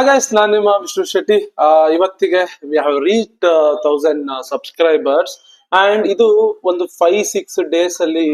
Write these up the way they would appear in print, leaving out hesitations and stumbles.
ಹಾಗಾಯ್ಸ್ ನಾನು ನಿಮ್ಮ ವಿಷ್ಣು ಶೆಟ್ಟಿ. ಇವತ್ತಿಗೆ we have reached 1000 subscribers and ಇದು ಒಂದು 5-6 ಡೇಸ್ ಅಲ್ಲಿ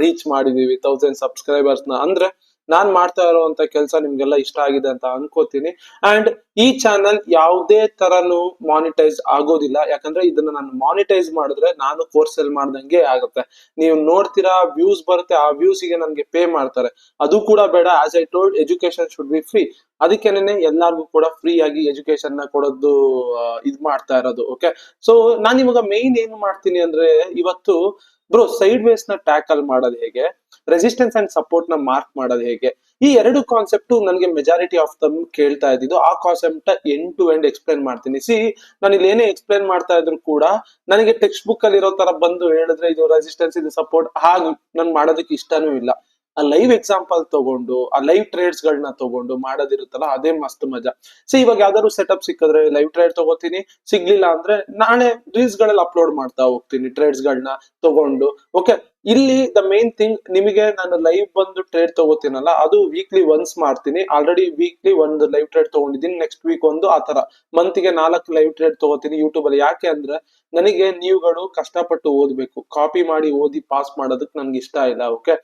ರೀಚ್ ಮಾಡಿದೀವಿ 1000 ಸಬ್ಸ್ಕ್ರೈಬರ್ಸ್ ಅಂದ್ರೆ ನಾನ್ ಮಾಡ್ತಾ ಇರುವಂತ ಕೆಲಸ ನಿಮ್ಗೆಲ್ಲ ಇಷ್ಟ ಆಗಿದೆ ಅಂತ ಅನ್ಕೋತೀನಿ. ಅಂಡ್ ಈ ಚಾನಲ್ ಯಾವುದೇ ತರನು ಮಾನಿಟೈಸ್ ಆಗೋದಿಲ್ಲ, ಯಾಕಂದ್ರೆ ಇದನ್ನ ನಾನು ಮಾನಿಟೈಸ್ ಮಾಡಿದ್ರೆ ನಾನು ಕೋರ್ಸ್ ಅಲ್ಲಿ ಮಾಡ್ದಂಗೆ ಆಗುತ್ತೆ. ನೀವು ನೋಡ್ತೀರಾ, ವ್ಯೂಸ್ ಬರುತ್ತೆ, ಆ ವ್ಯೂಸ್ ಗೆ ನನ್ಗೆ ಪೇ ಮಾಡ್ತಾರೆ. ಅದು ಕೂಡ ಬೇಡ. As I told, education should be free. ಅದಕ್ಕೇನೆ ಎಲ್ಲಾರ್ಗು ಕೂಡ ಫ್ರೀ ಆಗಿ ಎಜುಕೇಶನ್ ನ ಕೊಡೋದು ಇದ್ ಮಾಡ್ತಾ ಇರೋದು. ಓಕೆ, ಸೊ ನಾನು ಇವಾಗ ಮೇನ್ ಏನ್ ಮಾಡ್ತೀನಿ ಅಂದ್ರೆ ಇವತ್ತು ಬ್ರೋ ಸೈಡ್ ವೇಸ್ ನ ಟ್ಯಾಕಲ್ ಮಾಡೋದು ಹೇಗೆ, ರೆಸಿಸ್ಟೆನ್ಸ್ ಅಂಡ್ ಸಪೋರ್ಟ್ ನ ಮಾರ್ಕ್ ಮಾಡೋದು ಹೇಗೆ, ಈ ಎರಡು ಕಾನ್ಸೆಪ್ಟ್ ನನಗೆ ಮೆಜಾರಿಟಿ ಆಫ್ ದಮ್ ಕೇಳ್ತಾ ಇದ್ದಿದ್ದು. ಆ concept end to end explain ಮಾಡ್ತೀನಿ. ನಾನು ಇಲ್ಲಿ ಏನೇ ಎಕ್ಸ್ಪ್ಲೈನ್ ಮಾಡ್ತಾ ಇದ್ರು ಕೂಡ ನನಗೆ ಟೆಕ್ಸ್ಟ್ ಬುಕ್ ಅಲ್ಲಿ ಇರೋ ತರ ಬಂದು ಹೇಳಿದ್ರೆ ಇದು ರೆಸಿಸ್ಟೆನ್ಸ್, ಇದು ಸಪೋರ್ಟ್, ಹಾಗೆ ನನ್ ಮಾಡೋದಕ್ಕೆ ಇಷ್ಟನೂ ಇಲ್ಲ. ಆ ಲೈವ್ ಎಕ್ಸಾಂಪಲ್ ತಗೊಂಡು, ಆ ಲೈವ್ ಟ್ರೇಡ್ಸ್ ಗಳನ್ನ ತಗೊಂಡು ಮಾಡೋದಿರುತ್ತಲ್ಲ, ಅದೇ ಮಸ್ತ್ ಮಜಾ. ಇವಾಗ ಯಾವ್ದಾದ್ರು ಸೆಟಪ್ ಸಿಕ್ಕಿದ್ರೆ ಲೈವ್ ಟ್ರೇಡ್ ತಗೋತೀನಿ, ಸಿಗ್ಲಿಲ್ಲ ಅಂದ್ರೆ ನಾಳೆ ರೀಲ್ಸ್ ಗಳಲ್ಲಿ ಅಪ್ಲೋಡ್ ಮಾಡ್ತಾ ಹೋಗ್ತೀನಿ ಟ್ರೇಡ್ಸ್ ಗಳನ್ನ ತಗೊಂಡು. ಓಕೆ, ಇಲ್ಲಿ ದ ಮೇನ್ ಥಿಂಗ್, ನಿಮಗೆ ನಾನು ಲೈವ್ ಬಂದು ಟ್ರೇಡ್ ತಗೋತೀನಲ್ಲ, ಅದು ವೀಕ್ಲಿ ಒನ್ಸ್ ಮಾಡ್ತೀನಿ. ಆಲ್ರೆಡಿ ವೀಕ್ಲಿ ಒಂದು ಲೈವ್ ಟ್ರೇಡ್ ತಗೊಂಡಿದ್ದೀನಿ, ನೆಕ್ಸ್ಟ್ ವೀಕ್ ಒಂದು, ಆ ತರ ಮಂತ್ ಗೆ 4 ಲೈವ್ ಟ್ರೇಡ್ ತಗೋತೀನಿ ಯೂಟ್ಯೂಬ್ ಅಲ್ಲಿ. ಯಾಕೆ ಅಂದ್ರೆ ನನಗೆ ನೀವುಗಳು ಕಷ್ಟಪಟ್ಟು ಓದ್ಬೇಕು, ಕಾಪಿ ಮಾಡಿ ಓದಿ ಪಾಸ್ ಮಾಡೋದಕ್ಕೆ ನನ್ಗೆ ಇಷ್ಟ ಇಲ್ಲ. ಓಕೆ,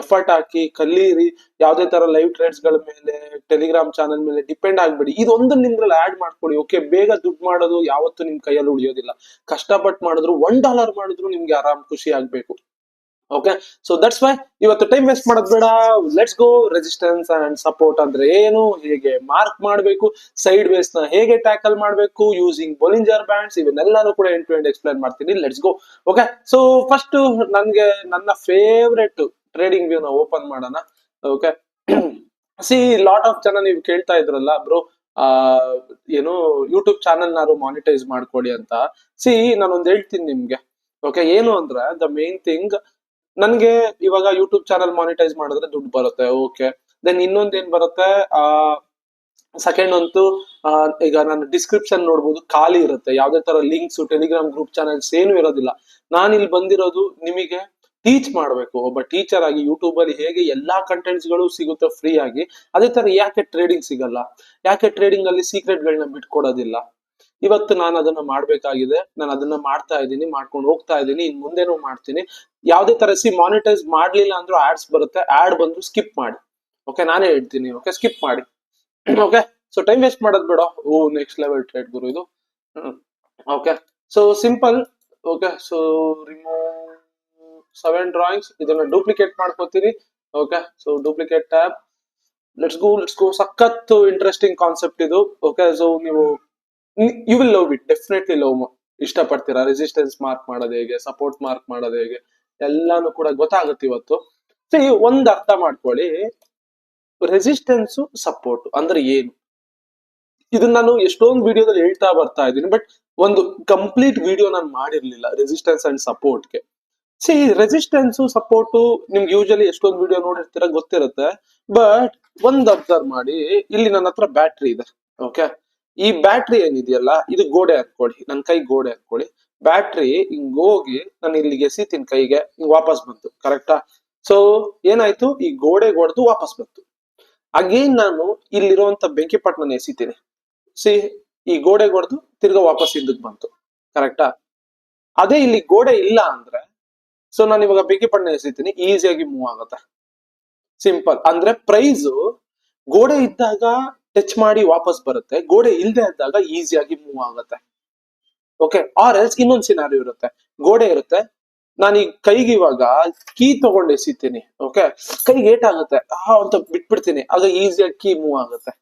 ಎಫರ್ಟ್ ಹಾಕಿ ಕಲೀರಿ. ಯಾವ್ದೇ ತರ ಲೈವ್ ಟ್ರೇಡ್ಸ್ ಗಳ ಮೇಲೆ, ಟೆಲಿಗ್ರಾಮ್ ಚಾನಲ್ ಮೇಲೆ ಡಿಪೆಂಡ್ ಆಗ್ಬೇಡಿ. ಇದೊಂದು ನಿಮ್ದ್ರಲ್ಲಿ ಆಡ್ ಮಾಡ್ಕೊಳ್ಳಿ. ಓಕೆ, ಬೇಗ ದುಡ್ಡು ಮಾಡೋದು ಯಾವತ್ತು ನಿಮ್ ಕೈಯಲ್ಲಿ ಉಳಿಯೋದಿಲ್ಲ. ಕಷ್ಟಪಟ್ಟು ಮಾಡಿದ್ರು $1 ಮಾಡಿದ್ರು ನಿಮ್ಗೆ ಆರಾಮ್ ಖುಷಿ ಆಗ್ಬೇಕು. ಓಕೆ, ಸೊ ದಟ್ಸ್ ವೈ ಇವತ್ತು ಟೈಮ್ ವೇಸ್ಟ್ ಮಾಡೋದ್ ಬೇಡ. Let's go. Resistance and support ಅಂದ್ರೆ ಏನು, ಹೇಗೆ ಮಾರ್ಕ್ ಮಾಡಬೇಕು, ಸೈಡ್ ವೇಸ್ ನ ಹೇಗೆ ಟ್ಯಾಕಲ್ ಮಾಡಬೇಕು ಯೂಸಿಂಗ್ ಬೊಲಿಂಜರ್ ಬ್ಯಾಂಡ್ಸ್, ಇವನ್ನೆಲ್ಲಾನು ಕೂಡ ಎಂಡ್ ಟು ಎಂಡ್ ಎಕ್ಸ್ಪ್ಲೈನ್ ಮಾಡ್ತೀನಿ. Let's go. Okay, so first ನನ್ಗೆ ನನ್ನ ಫೇವ್ರೆಟ್ ಟ್ರೇಡಿಂಗ್ ವ್ಯೂ ನ ಓಪನ್ ಮಾಡೋಣ. ಓಕೆ, ಲಾಟ್ ಆಫ್ ಜನ ನೀವು ಕೇಳ್ತಾ ಇದ್ರಲ್ಲ ಬ್ರೋ, ಆ ಏನು ಯೂಟ್ಯೂಬ್ ಚಾನಲ್ ನಾರು ಮಾನಿಟೈಸ್ ಮಾಡ್ಕೊಡಿ ಅಂತ. ನಾನೊಂದ್ ಹೇಳ್ತೀನಿ ನಿಮ್ಗೆ. ಓಕೆ, ಏನು ಅಂದ್ರೆ ದ ಮೇನ್ ಥಿಂಗ್, ನನ್ಗೆ ಇವಾಗ ಯೂಟ್ಯೂಬ್ ಚಾನಲ್ ಮಾನಿಟೈಸ್ ಮಾಡಿದ್ರೆ ದುಡ್ಡು ಬರುತ್ತೆ. ಓಕೆ, ದೆನ್ ಇನ್ನೊಂದ್ ಏನ್ ಬರುತ್ತೆ, ಸೆಕೆಂಡ್ ಅಂತೂ ಈಗ ನಾನು ಡಿಸ್ಕ್ರಿಪ್ಷನ್ ನೋಡ್ಬೋದು, ಖಾಲಿ ಇರುತ್ತೆ. ಯಾವ್ದೇ ತರ ಲಿಂಕ್ಸ್, ಟೆಲಿಗ್ರಾಮ್ ಗ್ರೂಪ್ ಚಾನಲ್ಸ್ ಏನು ಇರೋದಿಲ್ಲ. ನಾನು ಇಲ್ಲಿ ಬಂದಿರೋದು ನಿಮಗೆ ಟೀಚ್ ಮಾಡ್ಬೇಕು. ಒಬ್ಬ ಟೀಚರ್ ಆಗಿ ಯೂಟ್ಯೂಬ್ ಅಲ್ಲಿ ಹೇಗೆ ಎಲ್ಲಾ ಕಂಟೆಂಟ್ಸ್ ಗಳು ಸಿಗುತ್ತೆ ಫ್ರೀ ಆಗಿ, ಅದೇ ತರ ಯಾಕೆ ಟ್ರೇಡಿಂಗ್ ಸಿಗಲ್ಲ, ಯಾಕೆ ಟ್ರೇಡಿಂಗ್ ಅಲ್ಲಿ ಸೀಕ್ರೆಟ್ ಗಳನ್ನ ಬಿಟ್ಕೊಡೋದಿಲ್ಲ. ಇವತ್ತು ನಾನು ಅದನ್ನ ಮಾಡ್ಬೇಕಾಗಿದೆ, ನಾನು ಅದನ್ನ ಮಾಡ್ತಾ ಇದ್ದೀನಿ, ಮಾಡ್ಕೊಂಡು ಹೋಗ್ತಾ ಇದ್ದೀನಿ, ಇನ್ ಮುಂದೆನೂ ಮಾಡ್ತೀನಿ. ಯಾವ್ದೇ ತರ ಮಾನಿಟೈಸ್ ಮಾಡ್ಲಿಲ್ಲ ಅಂದ್ರೂ ಆಡ್ಸ್ ಬರುತ್ತೆ, ಆಡ್ ಬಂದ್ರು ಸ್ಕಿಪ್ ಮಾಡಿ. ಓಕೆ, ನಾನೇ ಹೇಳ್ತೀನಿ. ಓಕೆ, ಸ್ಕಿಪ್ ಮಾಡಿ. ಓಕೆ, ಸೊ ಟೈಮ್ ವೇಸ್ಟ್ ಮಾಡೋದ್ ಬೇಡ. ನೆಕ್ಸ್ಟ್ ಲೆವೆಲ್ ಟ್ರೇಡ್ ಗುರು ಇದು. Okay, so simple. Okay, so remove 7 drawings, ಇದನ್ನ ಡೂಪ್ಲಿಕೇಟ್ ಮಾಡ್ಕೋತೀರಿ. Okay, so duplicate tab. Let's go. ಸಖತ್ ಇಂಟ್ರೆಸ್ಟಿಂಗ್ ಕಾನ್ಸೆಪ್ಟ್ ಇದು. ಓಕೆ, ಸೊ ನೀವು you will love it, definitely love ಇಷ್ಟಪಡ್ತೀರಾ. ರೆಸಿಸ್ಟೆನ್ಸ್ ಮಾರ್ಕ್ ಮಾಡೋದು ಹೇಗೆ, ಸಪೋರ್ಟ್ ಮಾರ್ಕ್ ಮಾಡೋದು ಹೇಗೆ, ಎಲ್ಲಾನು ಕೂಡ ಗೊತ್ತಾಗುತ್ತೆ ಇವತ್ತು. ಒಂದ್ ಅರ್ಥ ಮಾಡ್ಕೊಳ್ಳಿ, ರೆಸಿಸ್ಟೆನ್ಸ್ ಸಪೋರ್ಟ್ ಅಂದ್ರೆ ಏನು. ಇದನ್ನ ನಾನು ಎಷ್ಟೊಂದು ವಿಡಿಯೋದಲ್ಲಿ ಹೇಳ್ತಾ ಬರ್ತಾ ಇದ್ದೀನಿ, ಬಟ್ ಒಂದು ಕಂಪ್ಲೀಟ್ ವಿಡಿಯೋ ನಾನು ಮಾಡಿರ್ಲಿಲ್ಲ ರೆಸಿಸ್ಟೆನ್ಸ್ ಅಂಡ್ ಸಪೋರ್ಟ್ಗೆ. ರೆಸಿಸ್ಟೆನ್ಸ್ ಸಪೋರ್ಟ್ ನಿಮ್ಗೆ ಯೂಶಲಿ ಎಷ್ಟೊಂದು ವಿಡಿಯೋ ನೋಡಿರ್ತೀರ, ಗೊತ್ತಿರುತ್ತೆ. ಬಟ್ ಒಂದ್ ಅಬ್ಸರ್ವ್ ಮಾಡಿ, ಇಲ್ಲಿ ನನ್ನ ಹತ್ರ ಬ್ಯಾಟ್ರಿ ಇದೆ. ಓಕೆ, ಈ ಬ್ಯಾಟ್ರಿ ಏನಿದೆಯಲ್ಲ, ಇದು ಗೋಡೆ ಹಾಕೊಳ್ಳಿ, ನನ್ ಕೈ ಗೋಡೆ ಹಾಕೊಳ್ಳಿ. ಬ್ಯಾಟ್ರಿ ಹಿಂಗ್ ಹೋಗಿ ನಾನು ಇಲ್ಲಿಗೆ ಎಸಿತೀನಿ, ಕೈಗೆ ಹಿಂಗ್ ವಾಪಸ್ ಬಂತು. ಕರೆಕ್ಟಾ? ಸೊ ಏನಾಯ್ತು, ಈ ಗೋಡೆ ಹೊಡೆದು ವಾಪಸ್ ಬಂತು. ಅಗೇನ್ ನಾನು ಇಲ್ಲಿರುವಂತ ಬೆಂಕಿ ಪಟ್ಟಣ ಎಸಿತೀನಿ. ಈ ಗೋಡೆ ಹೊಡೆದು ತಿರ್ಗಾ ವಾಪಸ್ ಹಿಂದಕ್ ಬಂತು. ಕರೆಕ್ಟಾ? ಅದೇ ಇಲ್ಲಿ ಗೋಡೆ ಇಲ್ಲ ಅಂದ್ರೆ, ಸೊ ನಾನು ಇವಾಗ ಬೆಂಕಿ ಪಟ್ಟಣ ಎಸಿತೀನಿ, ಈಸಿಯಾಗಿ ಮೂವ್ ಆಗುತ್ತೆ. ಸಿಂಪಲ್. ಅಂದ್ರೆ ಪ್ರೈಸ್ ಗೋಡೆ ಇದ್ದಾಗ ಟಚ್ ಮಾಡಿ ವಾಪಸ್ ಬರುತ್ತೆ, ಗೋಡೆ ಇಲ್ಲದೆ ಇದ್ದಾಗ ಈಸಿಯಾಗಿ ಮೂವ್ ಆಗುತ್ತೆ. ಓಕೆ, ಆರ್ ಎಲ್ಸ್ ಇನ್ನೊಂದು ಸಿನಾರಿಯೋ ಇರುತ್ತೆ, ಗೋಡೆ ಇರುತ್ತೆ, ನಾನು ಈ ಕೈಗೆ ಇವಾಗ ಕೀ ತಗೊಂಡು ಎಸಿತೀನಿ. ಓಕೆ, ಕೈಗೆ ಏಟಾಗುತ್ತೆ ಅಂತ ಬಿಟ್ಬಿಡ್ತೀನಿ, ಆಗ ಈಸಿಯಾಗಿ ಕೀ ಮೂವ್ ಆಗುತ್ತೆ.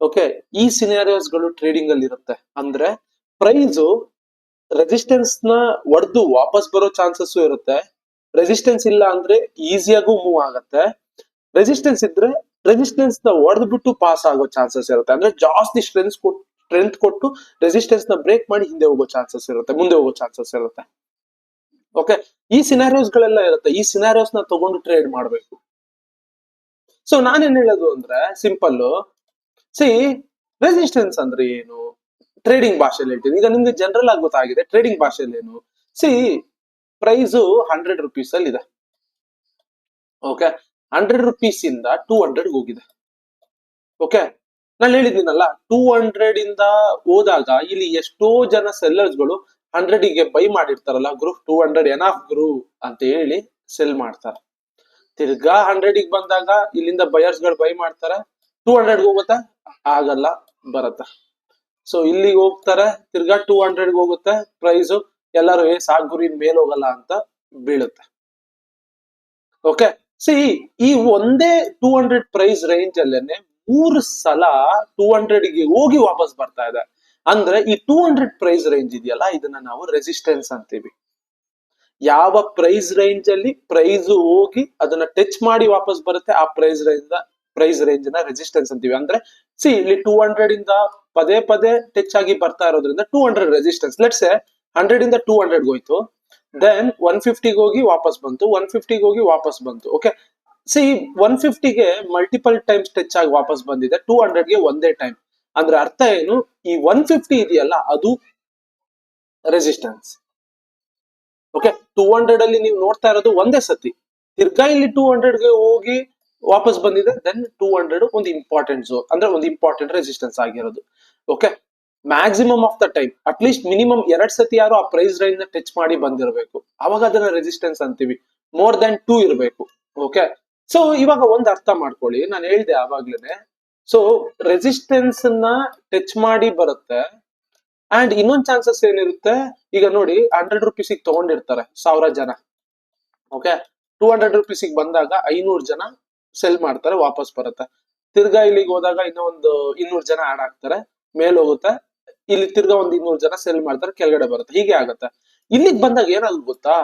ಓಕೆ, ಈ ಸಿನಾರಿಯೋಸ್ ಗಳು ಟ್ರೇಡಿಂಗ್ ಅಲ್ಲಿ ಇರುತ್ತೆ. ಅಂದ್ರೆ ಪ್ರೈಸ್ ರೆಸಿಸ್ಟೆನ್ಸ್ ನ ಒಡೆದು ವಾಪಸ್ ಬರೋ ಚಾನ್ಸಸ್ ಇರುತ್ತೆ. ರೆಸಿಸ್ಟೆನ್ಸ್ ಇಲ್ಲ ಅಂದ್ರೆ ಈಸಿಯಾಗೂ ಮೂವ್ ಆಗುತ್ತೆ. ರೆಸಿಸ್ಟೆನ್ಸ್ ಇದ್ರೆ ರೆಸಿಸ್ಟೆನ್ಸ್ ನ ಹೊಡೆದ್ಬಿಟ್ಟು ಪಾಸ್ ಆಗೋ ಚಾನ್ಸಸ್ ಇರುತ್ತೆ. ಅಂದ್ರೆ ಜಾಸ್ತಿ ಸ್ಟ್ರೆಂತ್ ಕೊಟ್ಟು ರೆಸಿಸ್ಟೆನ್ಸ್ ನ ಬ್ರೇಕ್ ಮಾಡಿ ಹಿಂದೆ ಹೋಗೋ ಚಾನ್ಸಸ್ ಇರುತ್ತೆ, ಮುಂದೆ ಹೋಗೋ ಚಾನ್ಸಸ್ ಇರುತ್ತೆ. ಓಕೆ, ಈ ಸಿನಾರಿಯೋಸ್ ಗಳೆಲ್ಲ ಇರುತ್ತೆ. ಈ ಸಿನಾರಿಯೋಸ್ ನ ತಗೊಂಡು ಟ್ರೇಡ್ ಮಾಡ್ಬೇಕು. ಸೊ ನಾನೇನ್ ಹೇಳೋದು ಅಂದ್ರೆ ಸಿಂಪಲ್. ರೆಸಿಸ್ಟೆನ್ಸ್ ಅಂದ್ರೆ ಏನು, ಟ್ರೇಡಿಂಗ್ ಭಾಷೆಯಲ್ಲಿ ಹೇಳ್ತೀನಿ. ಈಗ ನಿಮ್ಗೆ ಜನರಲ್ ಆಗಿ ಗೊತ್ತಾಗಿದೆ ಟ್ರೇಡಿಂಗ್ ಭಾಷೆಯಲ್ಲಿ ಏನು. ಪ್ರೈಸ್ 100 rupees ಅಲ್ಲಿ ಇದೆ. ಓಕೆ, 100 rupees ಇಂದ 200 ಹೋಗಿದೆ. ಓಕೆ, ನಾನು ಹೇಳಿದ್ದೀನಲ್ಲ 200 ಇಂದ ಹೋದಾಗ ಇಲ್ಲಿ ಎಷ್ಟೋ ಜನ ಸೆಲ್ಲರ್ಸ್ ಗಳು 100 ಗೆ ಬೈ ಮಾಡಿರ್ತಾರಲ್ಲ, ಗ್ರೂಪ್ 200 ಎನಾಫ್ ಗ್ರೂ ಅಂತ ಹೇಳಿ ಸೆಲ್ ಮಾಡ್ತಾರೆ. ತಿರ್ಗಾ 100 ಗೆ ಬಂದಾಗ ಇಲ್ಲಿಂದ ಬಯರ್ಸ್ ಗಳು ಬೈ ಮಾಡ್ತಾರೆ. 200 ಹೋಗುತ್ತಾ? ಆಗಲ್ಲ, ಬರತ್ತ. ಸೊ ಇಲ್ಲಿಗೆ ಹೋಗ್ತಾರೆ, ತಿರ್ಗಾ 200 ಹೋಗುತ್ತೆ ಪ್ರೈಸ್. ಎಲ್ಲರೂ ಸಾಕ್ ಗುರು ಇನ್ ಮೇಲ್ ಹೋಗಲ್ಲ ಅಂತ ಬೀಳುತ್ತೆ. ಓಕೆ, ಸಿ ಈ ಒಂದೇ 200 ಪ್ರೈಸ್ ರೇಂಜ್ ಅಲ್ಲೇನೆ 3 ಸಲ 200 ಗೆ ಹೋಗಿ ವಾಪಸ್ ಬರ್ತಾ ಇದೆ. ಅಂದ್ರೆ ಈ 200 ಪ್ರೈಸ್ ರೇಂಜ್ ಇದೆಯಲ್ಲ, ಇದನ್ನ ನಾವು ರೆಸಿಸ್ಟೆನ್ಸ್ ಅಂತೀವಿ. ಯಾವ ಪ್ರೈಸ್ ರೇಂಜ್ ಅಲ್ಲಿ ಪ್ರೈಸ್ ಹೋಗಿ ಅದನ್ನ ಟಚ್ ಮಾಡಿ ವಾಪಸ್ ಬರುತ್ತೆ, ಆ ಪ್ರೈಸ್ ರೇಂಜ್ ನ ರೆಸಿಸ್ಟೆನ್ಸ್ ಅಂತೀವಿ. ಅಂದ್ರೆ ಸಿ ಇಲ್ಲಿ 200 ಇಂದ ಪದೇ ಪದೇ ಟಚ್ ಆಗಿ ಬರ್ತಾ ಇರೋದ್ರಿಂದ 200 ರೆಸಿಸ್ಟೆನ್ಸ್. ಲೆಟ್ಸ್ 100 ಇಂದ 200 ಹೋಯ್ತು, ದೆನ್ 150 ಹೋಗಿ ವಾಪಸ್ ಬಂತು, 150 ಹೋಗಿ ವಾಪಸ್ ಬಂತು. ಓಕೆ, ಸಿ 150 ಗೆ ಮಲ್ಟಿಪಲ್ ಟೈಮ್ಸ್ ಟಚ್ ಆಗಿ ವಾಪಸ್ ಬಂದಿದೆ, 200 ಗೆ ಒಂದೇ ಟೈಮ್. ಅಂದ್ರೆ ಅರ್ಥ ಏನು, ಈ 150 ಇದೆಯಲ್ಲ ಅದು ರೆಸಿಸ್ಟೆನ್ಸ್. ಓಕೆ, 200 ಅಲ್ಲಿ ನೀವು ನೋಡ್ತಾ ಇರೋದು ಒಂದೇ ಸತಿ, ತಿರ್ಗಾ ಇಲ್ಲಿ 200 ಗೆ ಹೋಗಿ ವಾಪಸ್ ಬಂದಿದೆ, ದೆನ್ 200 ಒಂದು ಇಂಪಾರ್ಟೆಂಟ್ ಝೋನ್, ಅಂದ್ರೆ ಒಂದು ಇಂಪಾರ್ಟೆಂಟ್ ರೆಸಿಸ್ಟೆನ್ಸ್ ಆಗಿರೋದು. Okay, maximum of the time at least minimum 2 ಸತಿ ಯಾರು ಆ ಪ್ರೈಸ್ ರೇಂಜ್ ನ ಟಚ್ ಮಾಡಿ ಬಂದಿರಬೇಕು, ಅವಾಗ ಅದನ್ನ ರೆಸಿಸ್ಟೆನ್ಸ್ ಅಂತೀವಿ. ಮೋರ್ ದನ್ 2 ಇರಬೇಕು. ಓಕೆ, ಸೊ ಇವಾಗ ಒಂದ್ ಅರ್ಥ ಮಾಡ್ಕೊಳ್ಳಿ, ನಾನು ಹೇಳ್ದೆ ಆವಾಗ್ಲೇನೆ. ಸೊ ರೆಸಿಸ್ಟೆನ್ಸ್ ನ ಟಚ್ ಮಾಡಿ ಬರುತ್ತೆ. ಅಂಡ್ ಇನ್ನೊಂದ್ ಚಾನ್ಸಸ್ ಏನಿರುತ್ತೆ, ಈಗ ನೋಡಿ 100 ರುಪೀಸಿಗೆ ತಗೊಂಡಿರ್ತಾರೆ 1000 ಜನ. ಓಕೆ, 200 ರುಪೀಸಿಗೆ ಬಂದಾಗ 500 ಜನ ಸೆಲ್ ಮಾಡ್ತಾರೆ, ವಾಪಸ್ ಬರುತ್ತೆ. ತಿರ್ಗಾ ಇಲ್ಲಿಗೆ ಹೋದಾಗ ಇನ್ನೊಂದು 200 ಜನ ಆಡ್ ಆಗ್ತಾರೆ, ಮೇಲ್ ಹೋಗುತ್ತೆ. ಇಲ್ಲಿ ತಿರ್ಗಾ ಒಂದು 200 ಜನ ಸೆಲ್ ಮಾಡ್ತಾರೆ, ಕೆಳಗಡೆ ಬರುತ್ತೆ. ಹೀಗೆ ಆಗುತ್ತೆ. ಇಲ್ಲಿಗೆ ಬಂದಾಗ ಏನಾಗುತ್ತೆ ಗೊತ್ತಾ,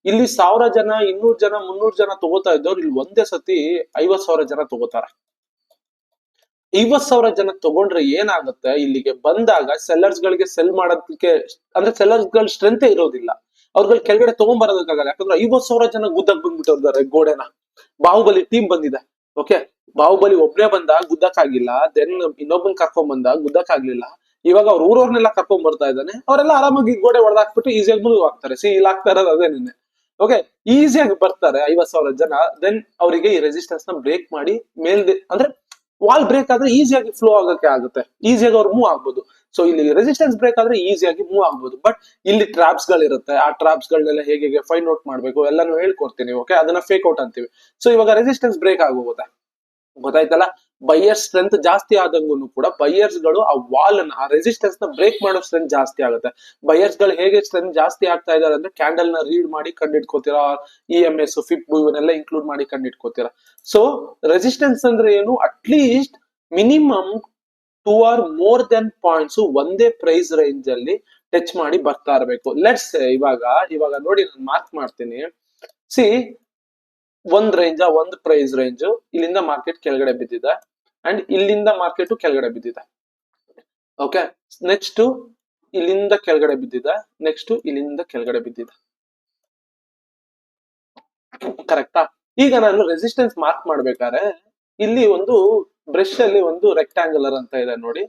ಇಲ್ಲಿ 1000 ಜನ, 200 ಜನ, 300 ಜನ ತಗೋತಾ ಇದ್ದವ್ರು ಇಲ್ಲಿ ಒಂದೇ ಸತಿ 50,000 ಜನ ತಗೋತಾರೆ. 50,000 ಜನ ತಗೊಂಡ್ರೆ ಏನಾಗುತ್ತೆ, ಇಲ್ಲಿಗೆ ಬಂದಾಗ ಸೆಲ್ಲರ್ಸ್ ಗಳಿಗೆ ಸೆಲ್ ಮಾಡೋದಕ್ಕೆ, ಅಂದ್ರೆ ಸೆಲ್ಲರ್ಸ್ ಗಳ ಸ್ಟ್ರೆಂತ್ ಇರೋದಿಲ್ಲ, ಅವ್ರಗಳ ಕೆಳಗಡೆ ತಗೊಂಡ್ಬರೋದಕ್ಕಾಗಲ್ಲ. ಯಾಕಂದ್ರೆ 50,000 ಜನ ಗುದ್ದಕ್ ಬಂದ್ಬಿಟ್ಟಿರ್ತಾರೆ ಗೋಡೆನ. ಬಾಹುಬಲಿ ಟೀಮ್ ಬಂದಿದೆ. ಓಕೆ, ಬಾಹುಬಲಿ ಒಬ್ನೇ ಬಂದ ಗುದ್ದಕ್ಕಾಗಿಲ್ಲ, ದೆನ್ ಇನ್ನೊಬ್ಬನ್ ಕರ್ಕೊಂಡ್ ಬಂದ ಗುದ್ದಕ್ಕಾಗ್ಲಿಲ್ಲ. ಇವಾಗ ಅವ್ರ ಊರವ್ರನ್ನೆಲ್ಲ ಕರ್ಕೊಂಡ್ ಬರ್ತಾ ಇದ್ದಾನೆ, ಅವರೆಲ್ಲ ಆರಾಮಾಗಿ ಗೋಡೆ ಹೊಡೆದಾಕ್ಬಿಟ್ಟು ಈಸಿಯಾಗಿ ಮುಂದೆ ಹೋಗ್ತಾರೆ. ಇಲ್ಲಿ ಆಗ್ತಾ ಇರೋದು ಅದೇ ನಿನ್ನೆ. ಓಕೆ, ಈಸಿಯಾಗಿ ಬರ್ತಾರೆ 50,000 ಜನ, ದೆನ್ ಅವರಿಗೆ ಈ ರೆಸಿಸ್ಟೆನ್ಸ್ ನ ಬ್ರೇಕ್ ಮಾಡಿ ಮೇಲ್ದೆ, ಅಂದ್ರೆ ವಾಲ್ ಬ್ರೇಕ್ ಆದ್ರೆ ಈಸಿಯಾಗಿ ಫ್ಲೋ ಆಗಕ್ಕೆ ಆಗುತ್ತೆ, ಈಸಿಯಾಗಿ ಅವ್ರು ಮೂವ್ ಆಗ್ಬೋದು. ಸೊ ಇಲ್ಲಿ ರೆಸಿಸ್ಟೆನ್ಸ್ ಬ್ರೇಕ್ ಆದ್ರೆ ಈಸಿಯಾಗಿ ಮೂವ್ ಆಗ್ಬೋದು. ಬಟ್ ಇಲ್ಲಿ ಟ್ರಾಪ್ಸ್ ಗಳಿರುತ್ತೆ, ಆ ಟ್ರಾಪ್ಸ್ ಗಳನ್ನೆಲ್ಲ ಹೇಗೆ ಫೈಂಡ್ ಔಟ್ ಮಾಡ್ಬೇಕು ಎಲ್ಲಾನು ಹೇಳ್ಕೊಡ್ತೀನಿ. ಓಕೆ, ಅದನ್ನ ಫೇಕ್ ಔಟ್ ಅಂತೀವಿ. ಸೊ ಇವಾಗ ರೆಸಿಸ್ಟೆನ್ಸ್ ಬ್ರೇಕ್ ಆಗೋಗುತ್ತೆ, ಗೊತ್ತಾಯ್ತಲ್ಲ. ಬೈಯರ್ಸ್ ಸ್ಟ್ರೆಂತ್ ಜಾಸ್ತಿ ಆದಂಗೂ ಕೂಡ ಬೈಯರ್ಸ್ ಗಳು ಆ ವಾಲ್ ಅನ್ನ, ಆ ರೆಸಿಸ್ಟೆನ್ಸ್ ನ ಬ್ರೇಕ್ ಮಾಡೋ ಸ್ಟ್ರೆಂತ್ ಜಾಸ್ತಿ ಆಗುತ್ತೆ. ಬೈಯರ್ಸ್ ಗಳು ಹೇಗೆ ಸ್ಟ್ರೆಂತ್ ಜಾಸ್ತಿ ಆಗ್ತಾ ಇದಾರೆ ಅಂದ್ರೆ ಕ್ಯಾಂಡಲ್ ನ ರೀಡ್ ಮಾಡಿ ಕಂಡಿಡ್ಕೋತೀರಾ, EMS ಫಿಪ್ ಇವನ್ನೆಲ್ಲ ಇನ್ಕ್ಲೂಡ್ ಮಾಡಿ ಕಂಡಿಡ್ಕೋತೀರಾ. ಸೊ ರೆಸಿಸ್ಟೆನ್ಸ್ ಅಂದ್ರೆ ಏನು, at least minimum 2 or more than points ಒಂದೇ ಪ್ರೈಸ್ ರೇಂಜ್ ಅಲ್ಲಿ ಟಚ್ ಮಾಡಿ ಬರ್ತಾ ಇರಬೇಕು. ಲೆಟ್ಸ್ ಇವಾಗ ನೋಡಿ, ನಾನು ಮಾರ್ಕ್ ಮಾಡ್ತೀನಿ. ಸಿ ಒಂದ್ ಪ್ರೈಸ್ ರೇಂಜ್ ಇಲ್ಲಿಂದ ಮಾರ್ಕೆಟ್ ಕೆಳಗಡೆ ಬಿದ್ದಿದೆ, ಅಂಡ್ ಇಲ್ಲಿಂದ ಮಾರ್ಕೆಟ್ ಕೆಳಗಡೆ ಬಿದ್ದಿದೆ. ಓಕೆ, ನೆಕ್ಸ್ಟ್ ಇಲ್ಲಿಂದ ಕೆಳಗಡೆ ಬಿದ್ದಿದೆ, ನೆಕ್ಸ್ಟ್ ಇಲ್ಲಿಂದ ಕೆಳಗಡೆ ಬಿದ್ದಿದೆ. ಕರೆಕ್ಟಾ? ಈಗ ನಾನು ರೆಸಿಸ್ಟೆನ್ಸ್ ಮಾರ್ಕ್ ಮಾಡ್ಬೇಕಾದ್ರೆ ಇಲ್ಲಿ ಒಂದು ಬ್ರಷ್ ಅಲ್ಲಿ ಒಂದು ರೆಕ್ಟಾಂಗುಲರ್ ಅಂತ ಇದೆ ನೋಡಿ,